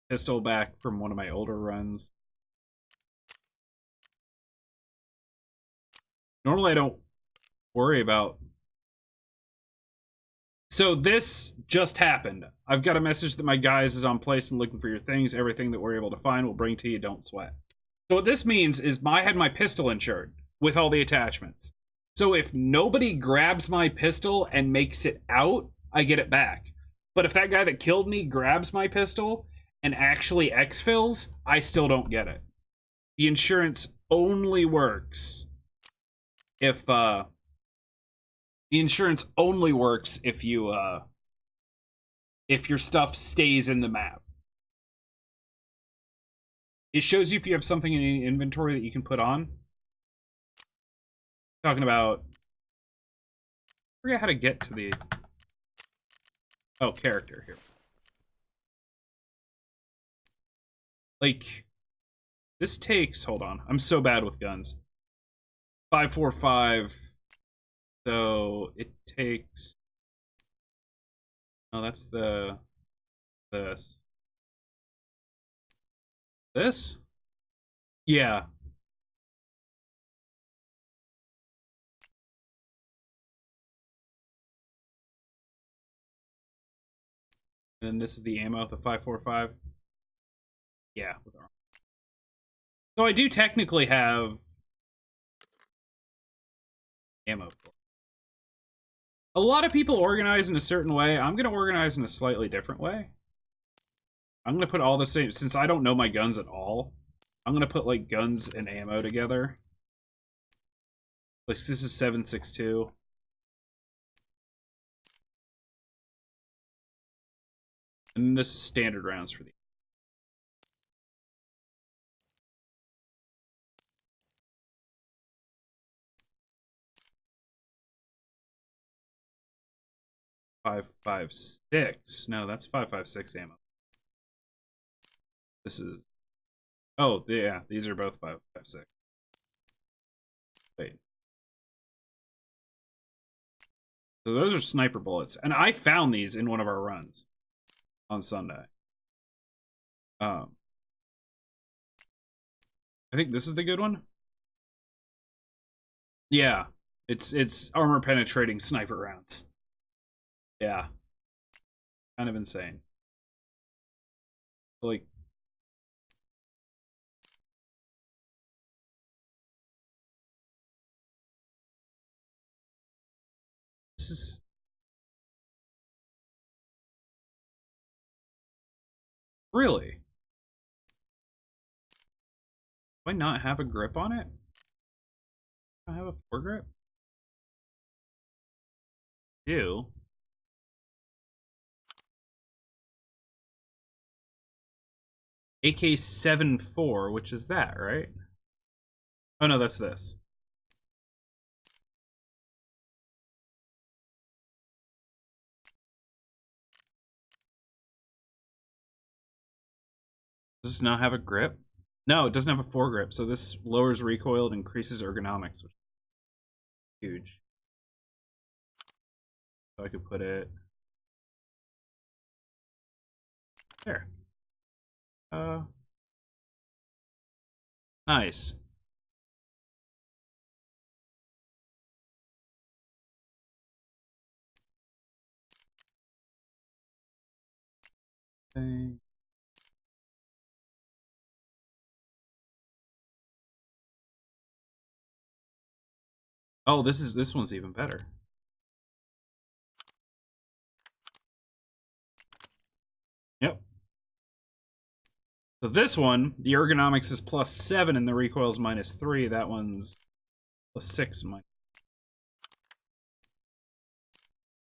Pistol back from one of my older runs. Normally I don't worry about... So this just happened. I've got a message that my guys is on place and looking for your things. Everything that we're able to find, we'll bring to you. Don't sweat. So what this means is I had my pistol insured with all the attachments. So if nobody grabs my pistol and makes it out, I get it back. But if that guy that killed me grabs my pistol and actually exfils, I still don't get it. The insurance only works if you if your stuff stays in the map. It shows you if you have something in the inventory that you can put on. Talking about, I forget how to get to the character here. Like, this takes, hold on, I'm so bad with guns. 545. So it takes, oh, that's this. This? Yeah. And this is the ammo, the 5.45. Yeah. So I do technically have ammo. A lot of people organize in a certain way. I'm going to organize in a slightly different way. I'm going to put all the same, since I don't know my guns at all, I'm going to put, like, guns and ammo together. Like, this is 7.62. And this is standard rounds for the 5.56. No, that's 5.56 ammo. This is... Oh, yeah, these are both 5.56. Wait. So those are sniper bullets. And I found these in one of our runs on Sunday. I think this is the good one. Yeah. It's armor penetrating sniper rounds. Yeah. Kind of insane. Like, this is... Really? Do I not have a grip on it? Do I have a foregrip? I do. AK-74, which is that, right? Oh no, that's this. Does this not have a grip? No, it doesn't have a foregrip, so this lowers recoil and increases ergonomics, which is huge. So I could put it there. Nice. Okay. Oh, this one's even better. Yep. So this one, the ergonomics is +7 and the recoil is -3. That one's +6.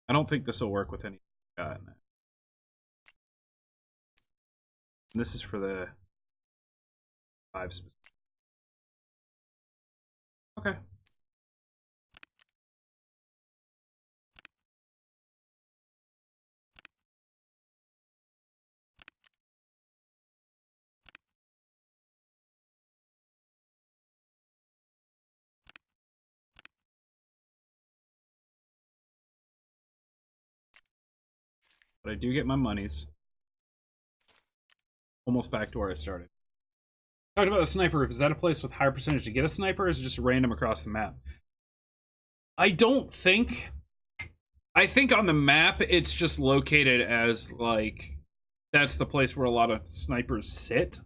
I don't think this will work with any gun. And this is for the 5 specific. Okay. But I do get my monies. Almost back to where I started. Talked about a sniper. Is that a place with higher percentage to get a sniper, or is it just random across the map? I don't think. I think on the map, it's just located as, like, that's the place where a lot of snipers sit.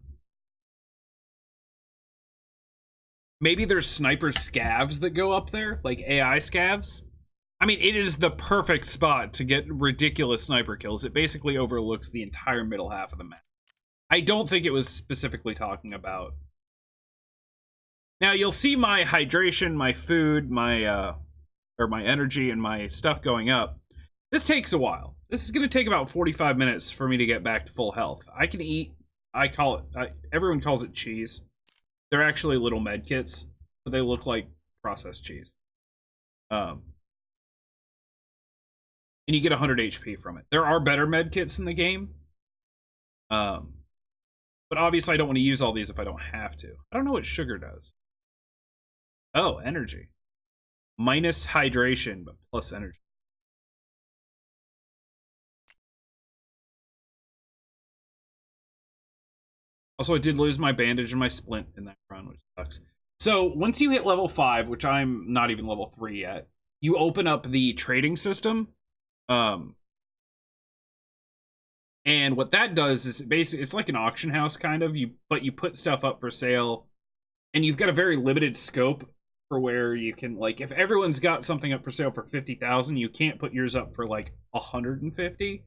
Maybe there's sniper scavs that go up there, like AI scavs. I mean, it is the perfect spot to get ridiculous sniper kills. It basically overlooks the entire middle half of the map. I don't think it was specifically talking about... Now, you'll see my hydration, my food, my energy, and my stuff going up. This takes a while. This is going to take about 45 minutes for me to get back to full health. I can eat... I call it... everyone calls it cheese. They're actually little med kits, but they look like processed cheese. And you get 100 HP from it. There are better med kits in the game. But obviously I don't want to use all these if I don't have to. I don't know what sugar does. Oh, energy. Minus hydration, but plus energy. Also, I did lose my bandage and my splint in that run, which sucks. So, once you hit level 5, which I'm not even level 3 yet, you open up the trading system. And what that does is basically, it's like an auction house kind of, but you put stuff up for sale, and you've got a very limited scope for where you can, like, if everyone's got something up for sale for 50,000, you can't put yours up for like 150.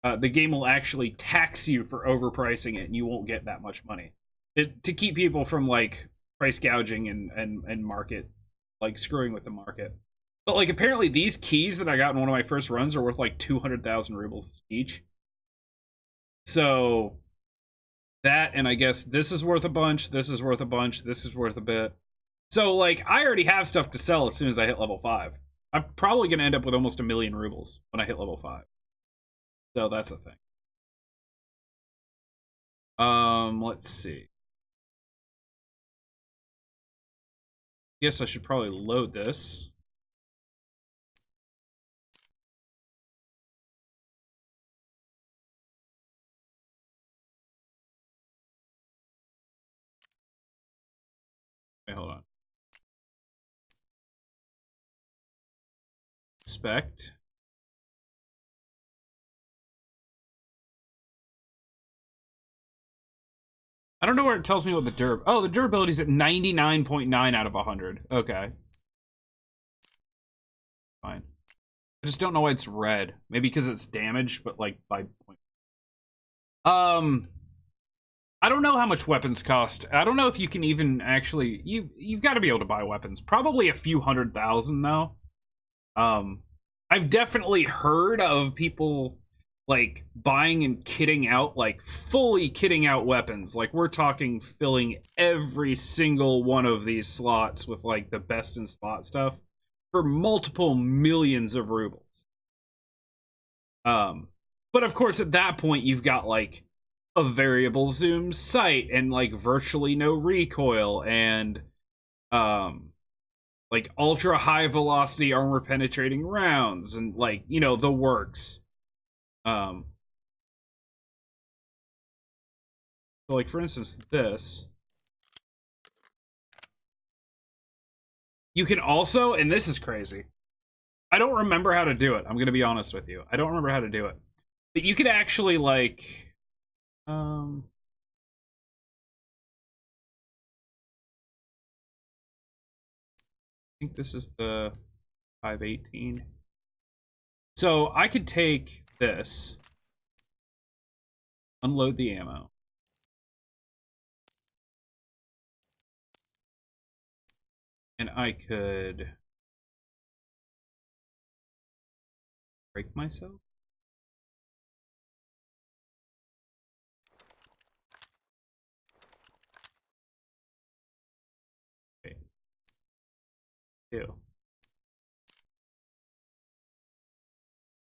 The game will actually tax you for overpricing it, and you won't get that much money. To keep people from like price gouging and market, like screwing with the market. But like apparently these keys that I got in one of my first runs are worth like 200,000 rubles each. So that, and I guess this is worth a bunch, this is worth a bunch, this is worth a bit. So like I already have stuff to sell as soon as I hit level 5. I'm probably going to end up with almost 1,000,000 rubles when I hit level 5. So that's the thing. Let's see. Guess I should probably load this. Wait, hold on. Inspect. I don't know where it tells me what the the durability is at 99.9 out of 100. Okay. Fine. I just don't know why it's red. Maybe because it's damaged, but like by point. I don't know how much weapons cost. I don't know if you can even actually you've got to be able to buy weapons. Probably a few 100,000 though. I've definitely heard of people like buying and kitting out, like fully kitting out weapons. Like we're talking filling every single one of these slots with like the best in slot stuff for multiple millions of rubles. But of course at that point you've got like a variable zoom sight and like virtually no recoil and like ultra high velocity armor penetrating rounds and like, you know, the works. So like for instance this, you can also, and this is crazy, I don't remember how to do it, I'm gonna be honest with you, I don't remember how to do it, but you could actually like I think this is the 518. So I could take this, unload the ammo, and I could break myself. Okay. Ew.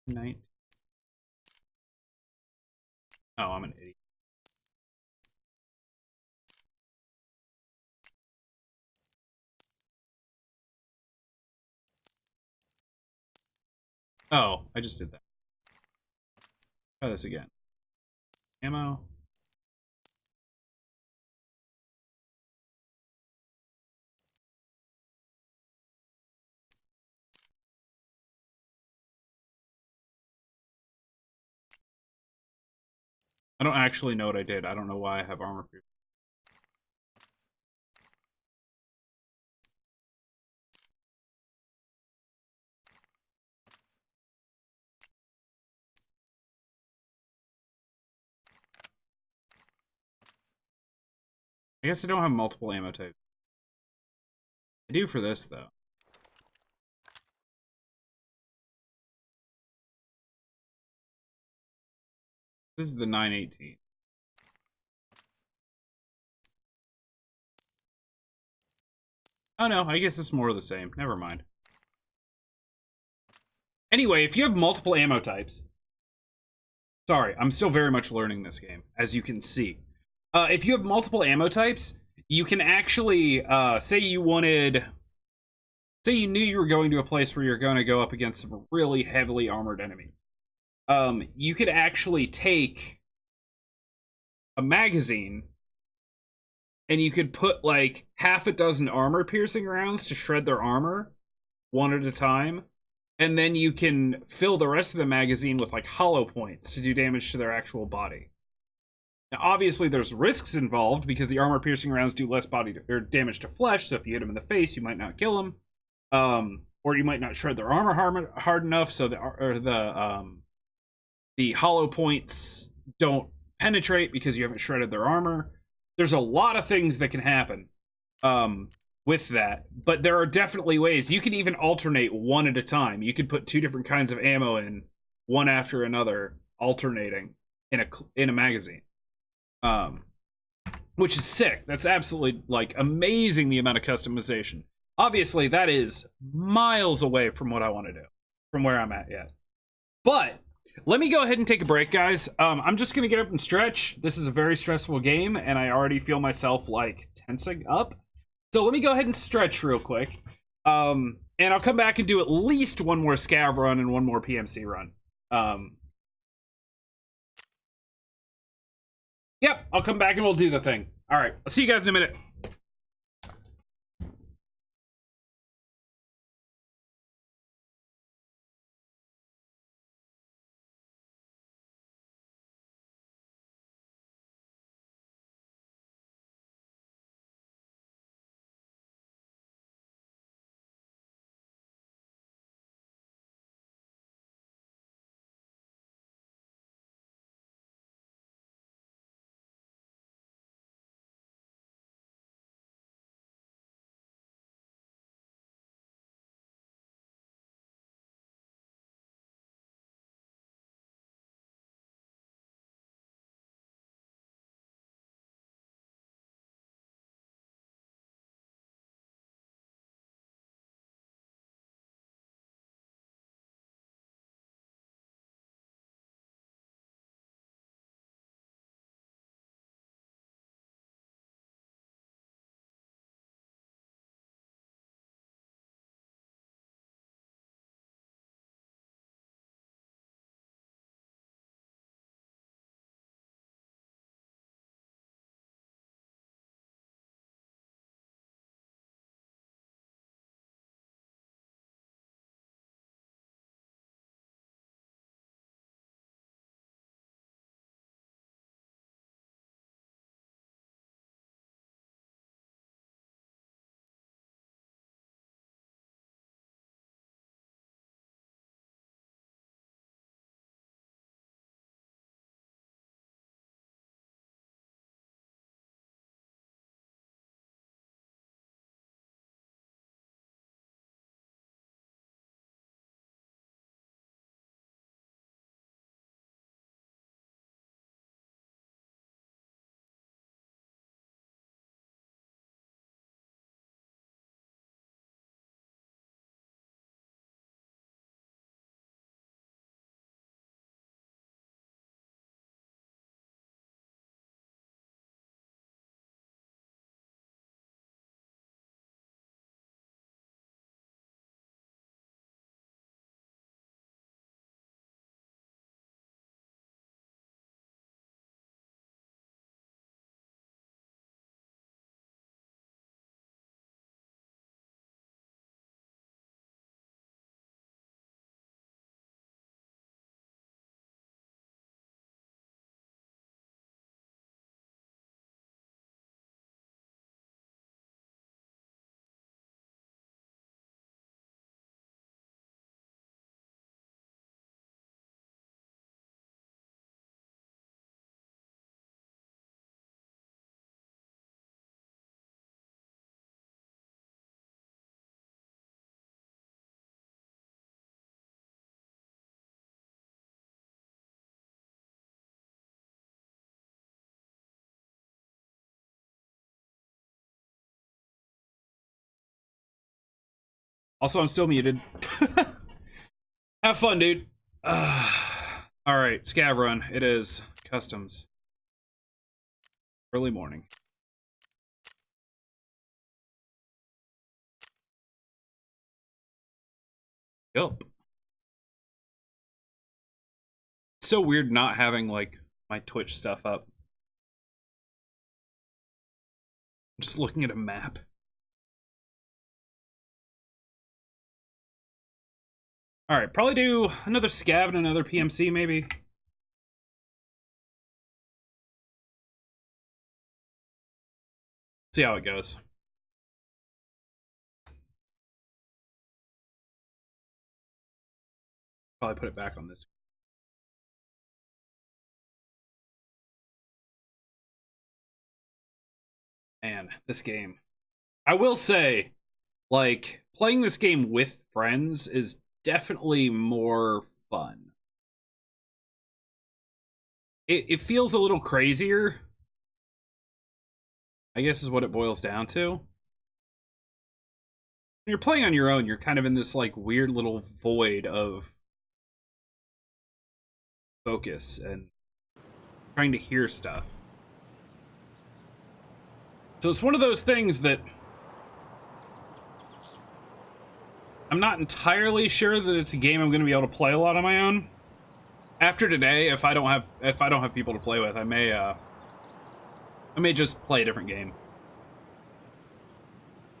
19. Oh, I'm an idiot. Oh, I just did that. Try this again. Ammo. I don't actually know what I did. I don't know why I have armor piercing. I guess I don't have multiple ammo types. I do for this, though. This is the 918. Oh no, I guess it's more of the same. Never mind. Anyway, if you have multiple ammo types... Sorry, I'm still very much learning this game, as you can see. If you have multiple ammo types, you can actually, say you wanted... Say you knew you were going to a place where you're going to go up against some really heavily armored enemies. You could actually take a magazine and you could put like half a dozen armor piercing rounds to shred their armor one at a time, and then you can fill the rest of the magazine with like hollow points to do damage to their actual body. Now, obviously, there's risks involved because the armor piercing rounds do less or damage to flesh. So if you hit them in the face, you might not kill them, or you might not shred their armor hard enough. So the hollow points don't penetrate because you haven't shredded their armor. There's a lot of things that can happen with that, but there are definitely ways. You can even alternate one at a time. You could put two different kinds of ammo in, one after another, alternating in a magazine. Which is sick. That's absolutely like amazing, the amount of customization. Obviously, that is miles away from what I want to do, from where I'm at yet. But let me go ahead and take a break, guys. I'm just gonna get up and stretch. This is a very stressful game, and I already feel myself like tensing up. So let me go ahead and stretch real quick. And I'll come back and do at least one more scav run and one more PMC run. Yep, I'll come back and we'll do the thing. All right, I'll see you guys in a minute. Also, I'm still muted. Have fun, dude. All right, scav run. It is customs. Early morning. Yup. It's so weird not having like my Twitch stuff up. Just looking at a map. All right, probably do another scav and another PMC, maybe. See how it goes. Probably put it back on this. Man, this game. I will say, like, playing this game with friends is definitely more fun. It feels a little crazier, I guess is what it boils down to. When you're playing on your own, you're kind of in this, like, weird little void of focus and trying to hear stuff. So it's one of those things that I'm not entirely sure that it's a game I'm going to be able to play a lot on my own. After today, if I don't have people to play with, I may just play a different game.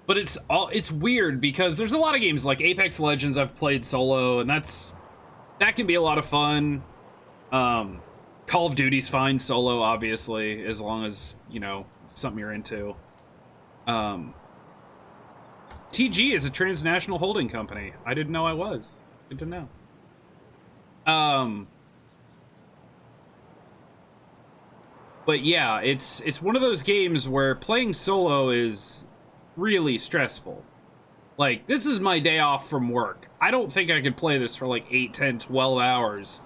But it's weird because there's a lot of games like Apex Legends I've played solo, and that can be a lot of fun. Call of Duty's fine solo, obviously, as long as, you know, something you're into. TG is a transnational holding company. I didn't know I was. Good to know. But yeah, it's one of those games where playing solo is really stressful. Like, this is my day off from work. I don't think I could play this for like 8, 10, 12 hours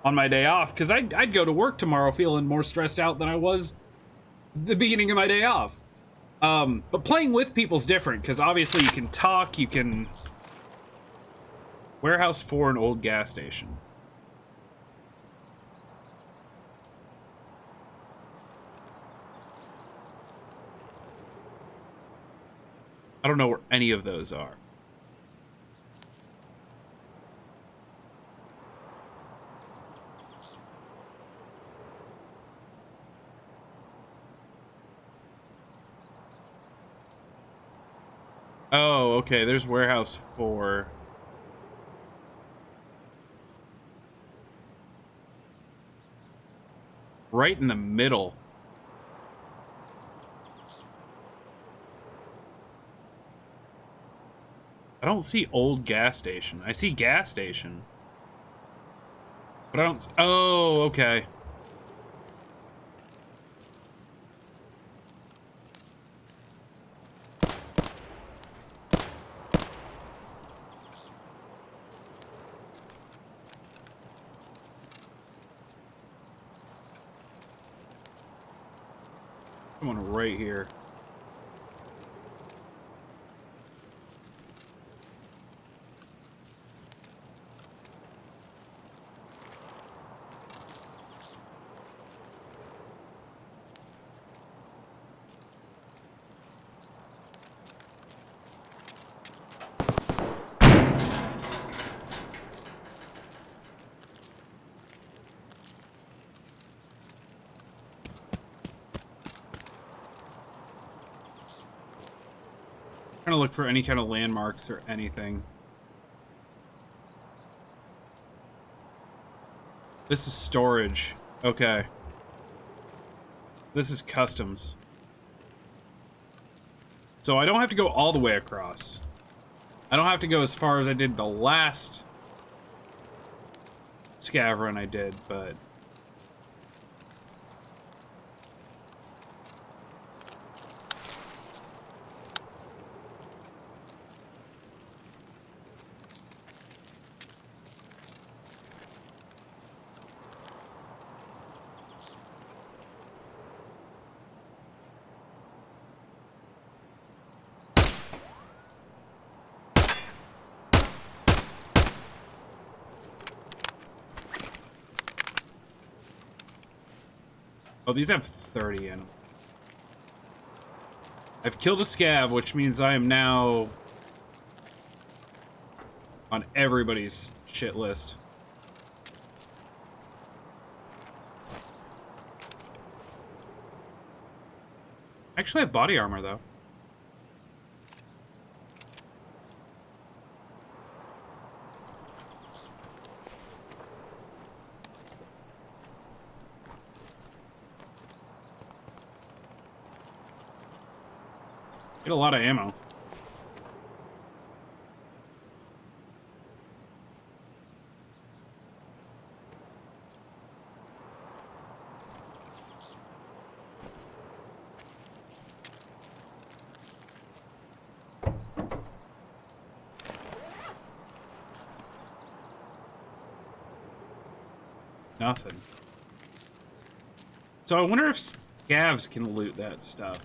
on my day off, because I'd go to work tomorrow feeling more stressed out than I was the beginning of my day off. But playing with people's different, because obviously you can talk, you can... Warehouse 4, an old gas station. I don't know where any of those are. Oh, okay, there's Warehouse 4. Right in the middle. I don't see old gas station. I see gas station. But I don't... Oh, okay. Someone right here. Trying to look for any kind of landmarks or anything. This is storage. Okay. This is customs. So I don't have to go all the way across. I don't have to go as far as I did the last scav run I did, but... Oh, these have 30 in them. I've killed a scav, which means I am now on everybody's shit list. Actually, I have body armor though. Get a lot of ammo. Nothing. So I wonder if scavs can loot that stuff.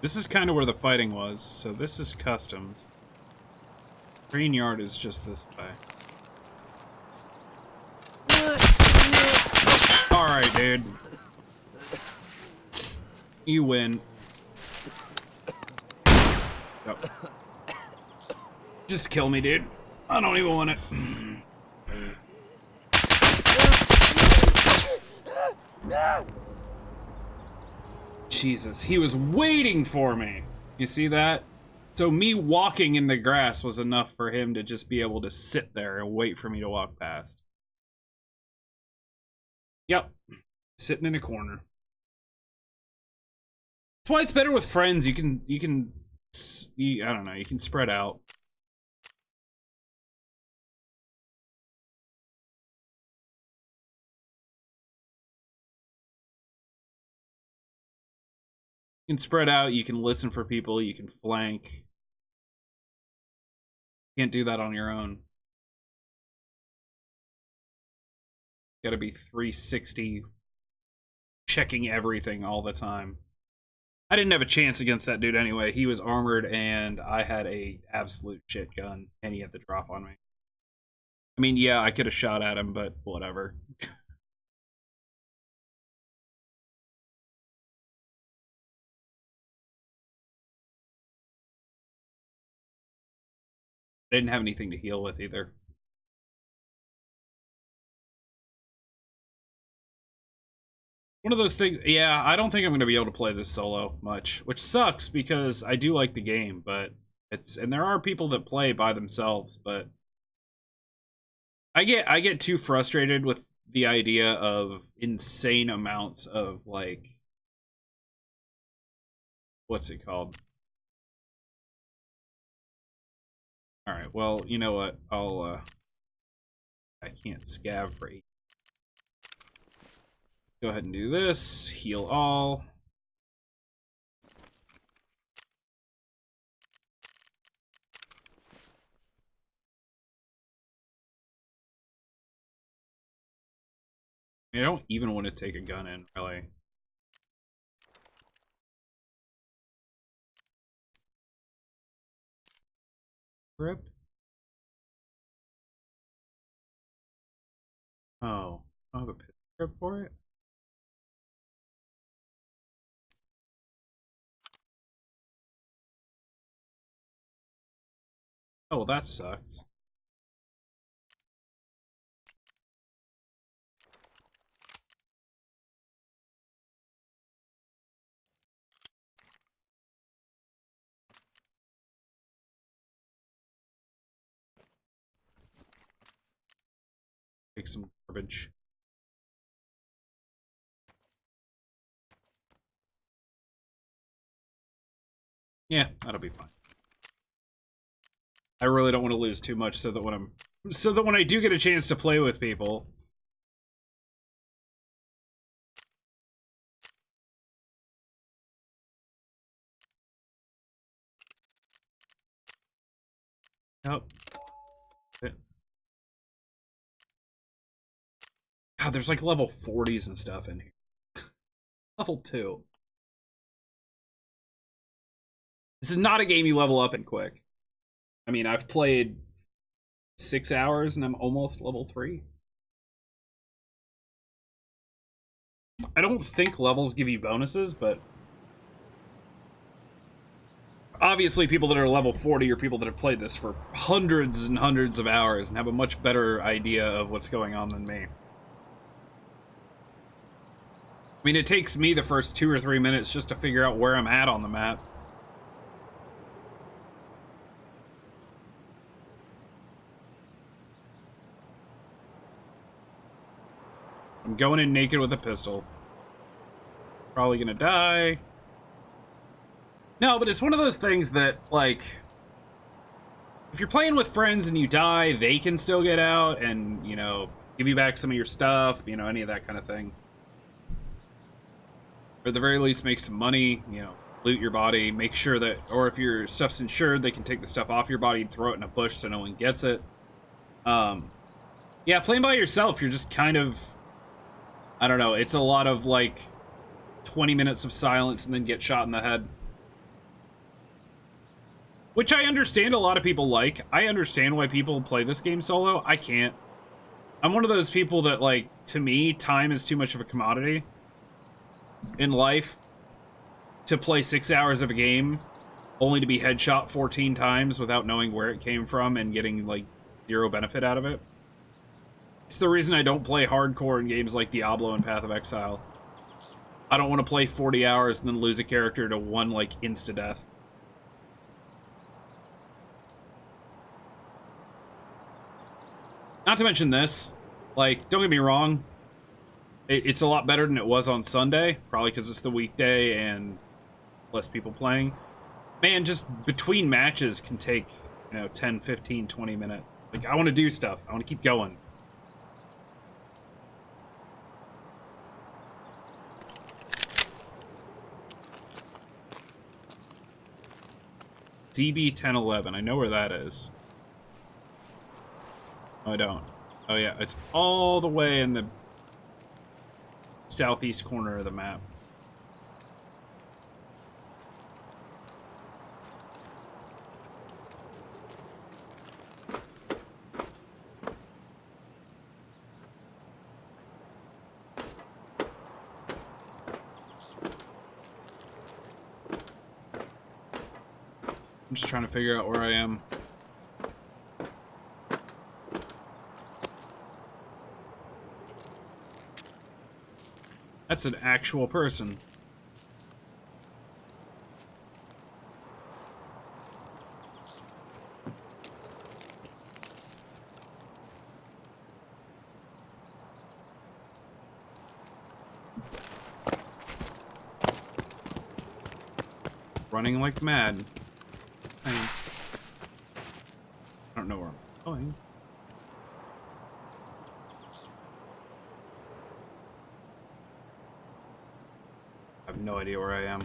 This is kind of where the fighting was, so this is customs. Green yard is just this way. Alright, dude. You win. Oh. Just kill me, dude. I don't even want it. Jesus, he was waiting for me. You see that? So me walking in the grass was enough for him to just be able to sit there and wait for me to walk past. Yep. Sitting in a corner. That's why it's better with friends. You can, I don't know, you can spread out. You can spread out, you can listen for people, you can flank. You can't do that on your own. Gotta be 360, checking everything all the time. I didn't have a chance against that dude anyway. He was armored and I had a absolute shit gun and he had the drop on me. I mean, yeah, I could have shot at him, but whatever. I didn't have anything to heal with either. One of those things, yeah, I don't think I'm going to be able to play this solo much, which sucks because I do like the game, but and there are people that play by themselves, but I get too frustrated with the idea of insane amounts of, like, what's it called? Alright, well, you know what? I can't scav for 8. Go ahead and do this. Heal all. I don't even want to take a gun in, really. Grip? Oh, I have a pistol grip for it? Oh, well, that sucks. Take some garbage. Yeah, that'll be fine. I really don't want to lose too much so that when I do get a chance to play with people, Yep. God, there's like level 40s and stuff in here. Level 2. This is not a game you level up in quick. I mean, I've played 6 hours and I'm almost level 3. I don't think levels give you bonuses, but obviously people that are level 40 are people that have played this for hundreds and hundreds of hours and have a much better idea of what's going on than me. I mean, it takes me the first 2 or 3 minutes just to figure out where I'm at on the map. I'm going in naked with a pistol. Probably gonna die. No, but it's one of those things that, like, if you're playing with friends and you die, they can still get out and, you know, give you back some of your stuff, you know, any of that kind of thing. Or at the very least, make some money, you know, loot your body, make sure that, or if your stuff's insured, they can take the stuff off your body and throw it in a bush so no one gets it. Yeah, playing by yourself, you're just kind of, I don't know, it's a lot of, like, 20 minutes of silence and then get shot in the head. Which I understand a lot of people like. I understand why people play this game solo. I can't. I'm one of those people that, like, to me, time is too much of a commodity in life to play 6 hours of a game only to be headshot 14 times without knowing where it came from and getting, like, zero benefit out of it. It's the reason I don't play hardcore in games like Diablo and Path of Exile. I don't want to play 40 hours and then lose a character to one, like, insta-death. Not to mention this, like, don't get me wrong, it's a lot better than it was on Sunday, probably because it's the weekday and less people playing. Man, just between matches can take, you know, 10, 15, 20 minutes. Like, I want to do stuff. I want to keep going. DB1011. I know where that is. Oh, I don't. Oh, yeah. It's all the way in the southeast corner of the map. I'm just trying to figure out where I am. That's an actual person. Running like mad. I don't know where I'm going. I have no idea where I am.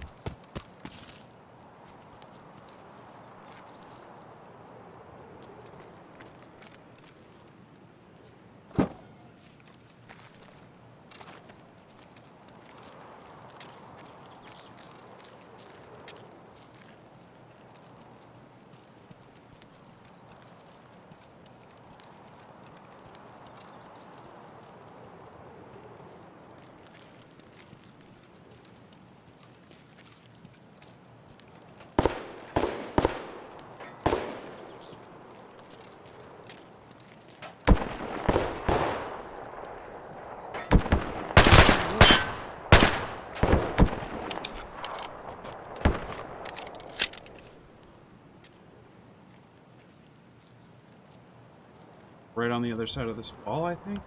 Right on the other side of this wall, I think.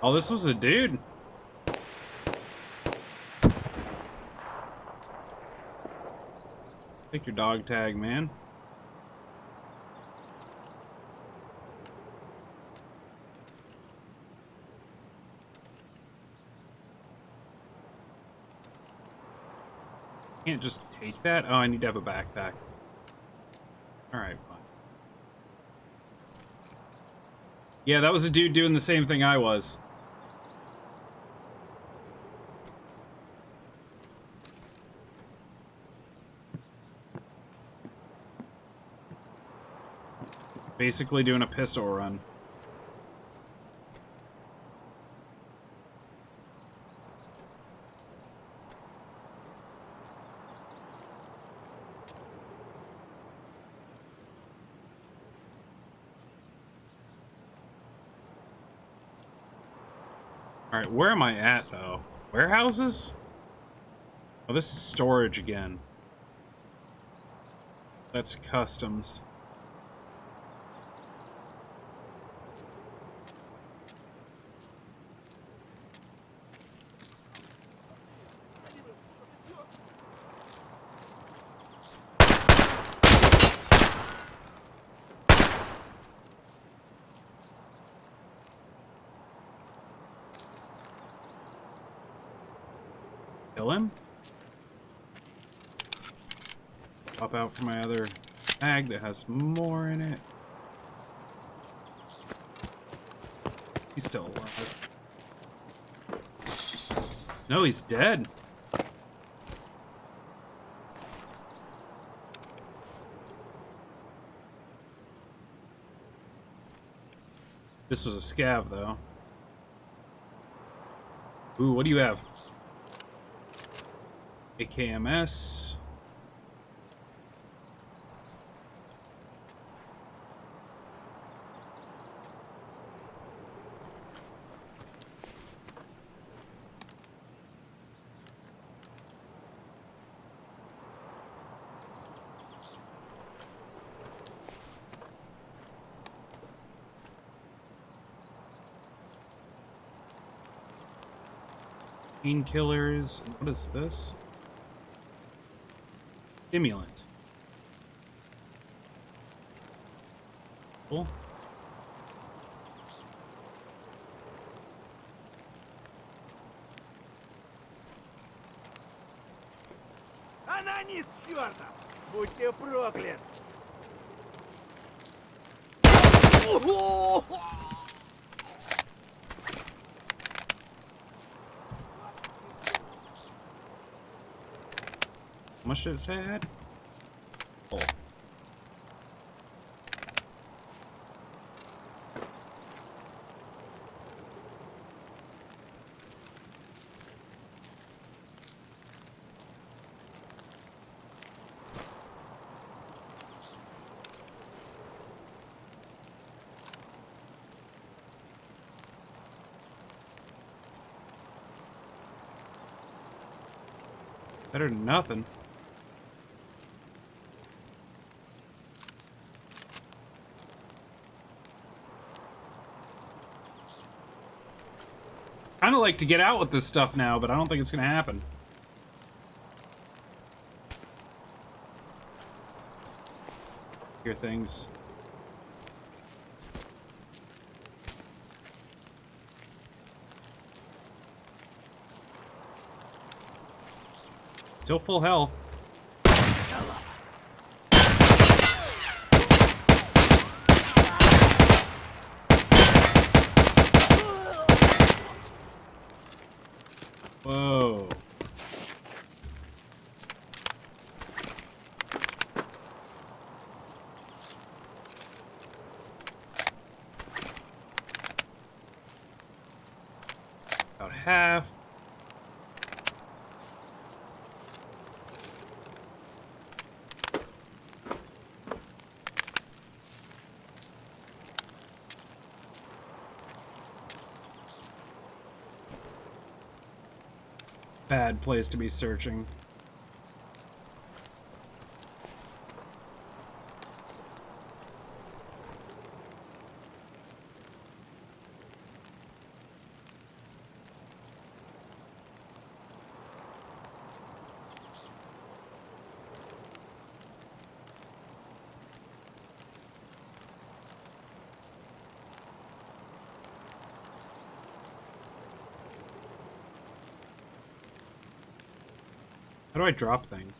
Oh, this was a dude. Take your dog tag, man. Can't just take that? Oh, I need to have a backpack. Alright, fine. Yeah, that was a dude doing the same thing I was. Basically doing a pistol run. Alright, where am I at, though? Warehouses? Oh, this is storage again. That's customs. Kill him? Pop out for my other bag that has more in it. He's still alive. No, he's dead. This was a scav, though. Ooh, what do you have? AKMS. Painkillers. What is this? Stimulant. Cool. Анонит, чёртов! Будьте прокляты! How much did it say I had? Oh. Better than nothing. Kind of like to get out with this stuff now, but I don't think it's gonna happen. Hear things. Still full health. Whoa. About half. Bad place to be searching. How do I drop things?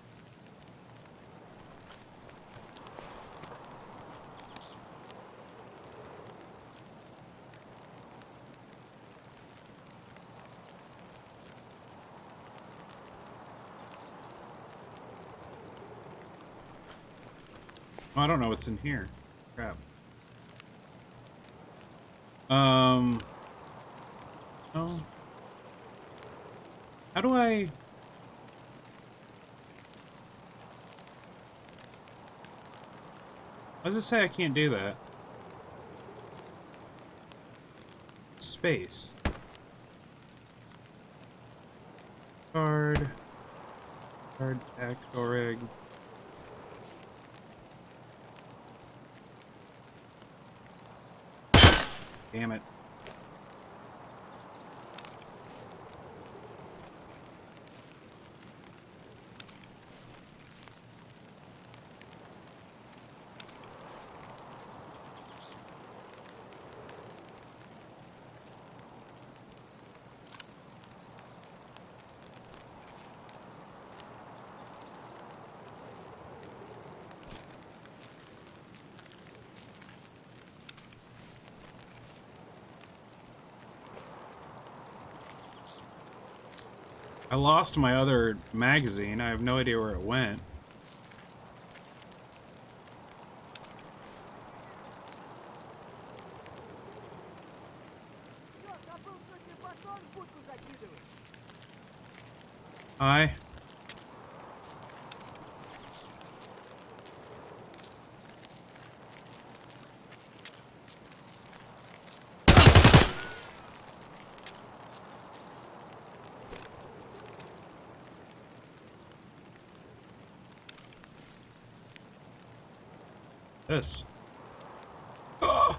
Oh, I don't know what's in here. Crap. Oh. How do I... Why does it say I can't do that? Space. Card. Card tactical rig. Damn it. I lost my other magazine. I have no idea where it went. Hi. This. Ugh.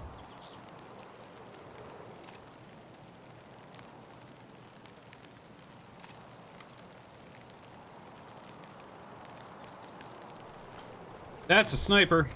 That's a sniper.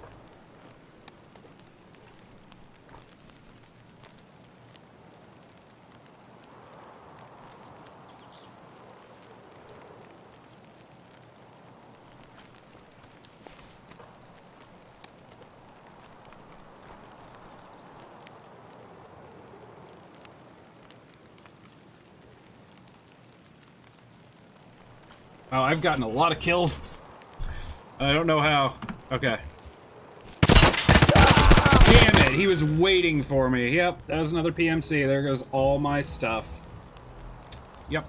Oh, I've gotten a lot of kills. I don't know how. Okay. Damn it, he was waiting for me. Yep, that was another PMC. There goes all my stuff. Yep.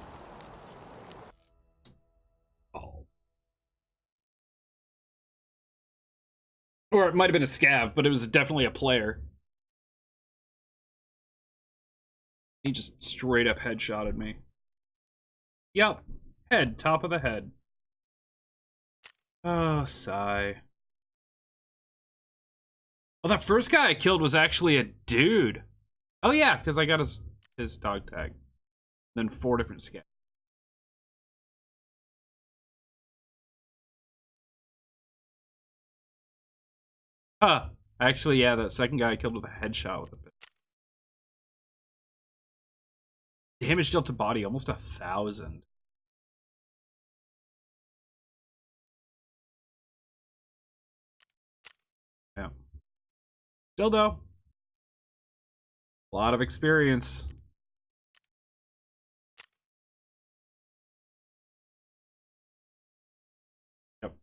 Oh. Or it might have been a scav, but it was definitely a player. He just straight up headshotted me. Yep. Head, top of the head. Oh, sigh. Well, that first guy I killed was actually a dude. Oh yeah, because I got his dog tag. Then 4 different scavs. Huh. Actually, yeah, that second guy I killed with a headshot with a pistol. Damage dealt to body, almost 1,000. Yeah. Still though, a lot of experience. Yep.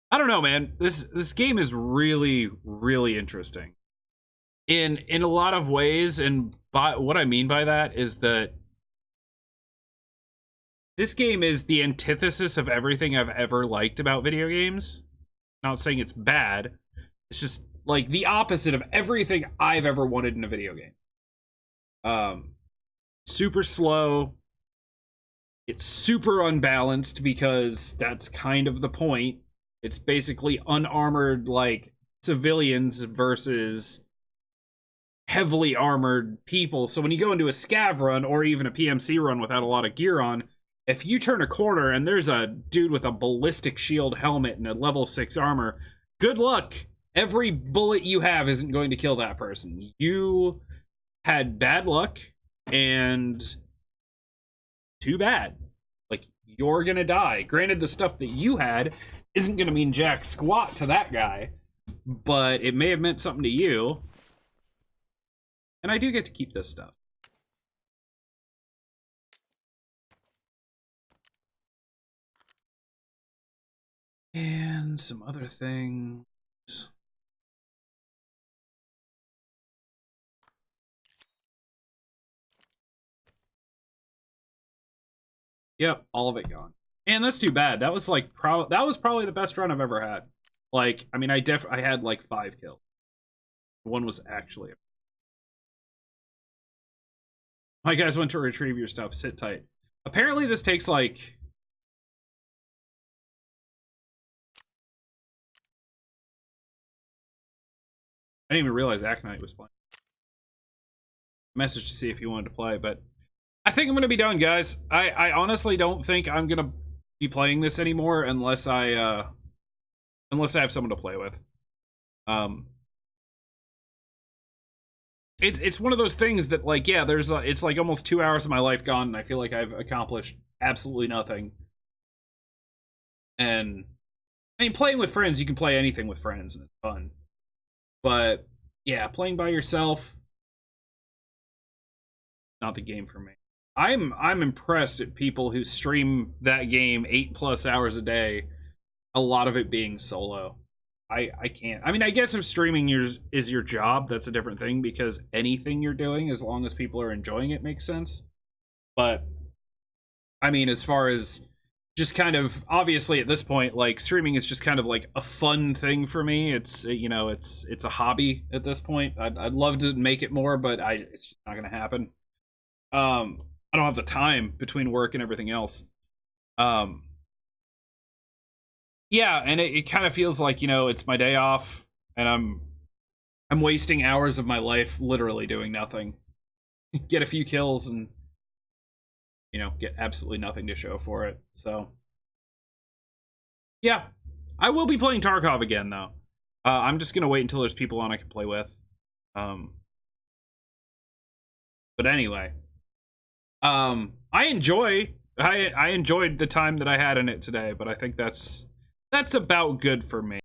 I don't know, man. This game is really, really interesting. In a lot of ways, and what I mean by that is that this game is the antithesis of everything I've ever liked about video games. Not saying it's bad. It's just like the opposite of everything I've ever wanted in a video game. Super slow. It's super unbalanced because that's kind of the point. It's basically unarmored, like, civilians versus heavily armored people. So when you go into a scav run or even a PMC run without a lot of gear on, if you turn a corner and there's a dude with a ballistic shield helmet and a level 6 armor, good luck. Every bullet you have isn't going to kill that person. You had bad luck, and too bad. Like, you're gonna die. Granted, the stuff that you had isn't gonna mean jack squat to that guy, but it may have meant something to you. And I do get to keep this stuff. And some other things. Yep, all of it gone. And that's too bad. That was like that was probably the best run I've ever had. Like, I mean, I had like 5 kills. One was actually. My guys went to retrieve your stuff. Sit tight. Apparently, this takes like. I didn't even realize Aconite was playing. Message to see if he wanted to play, but I think I'm gonna be done, guys. I honestly don't think I'm gonna be playing this anymore unless I have someone to play with. It's one of those things that, like, yeah, it's like almost 2 hours of my life gone, and I feel like I've accomplished absolutely nothing. And I mean, playing with friends, you can play anything with friends, and it's fun. But yeah, playing by yourself, not the game for me. I'm impressed at people who stream that game 8+ hours a day, a lot of it being solo. I can't. I mean, I guess if streaming is your job, that's a different thing, because anything you're doing, as long as people are enjoying it, makes sense. But I mean, as far as just kind of, obviously at this point, like, streaming is just kind of like a fun thing for me. It's, you know, it's a hobby at this point. I'd love to make it more, but it's just not gonna happen. I don't have the time between work and everything else. Yeah, and it kind of feels like, you know, it's my day off, and I'm wasting hours of my life literally doing nothing. Get a few kills and, you know, get absolutely nothing to show for it. So yeah, I will be playing Tarkov again, though. I'm just gonna wait until there's people on I can play with. But anyway, I enjoyed the time that I had in it today, but I think that's about good for me.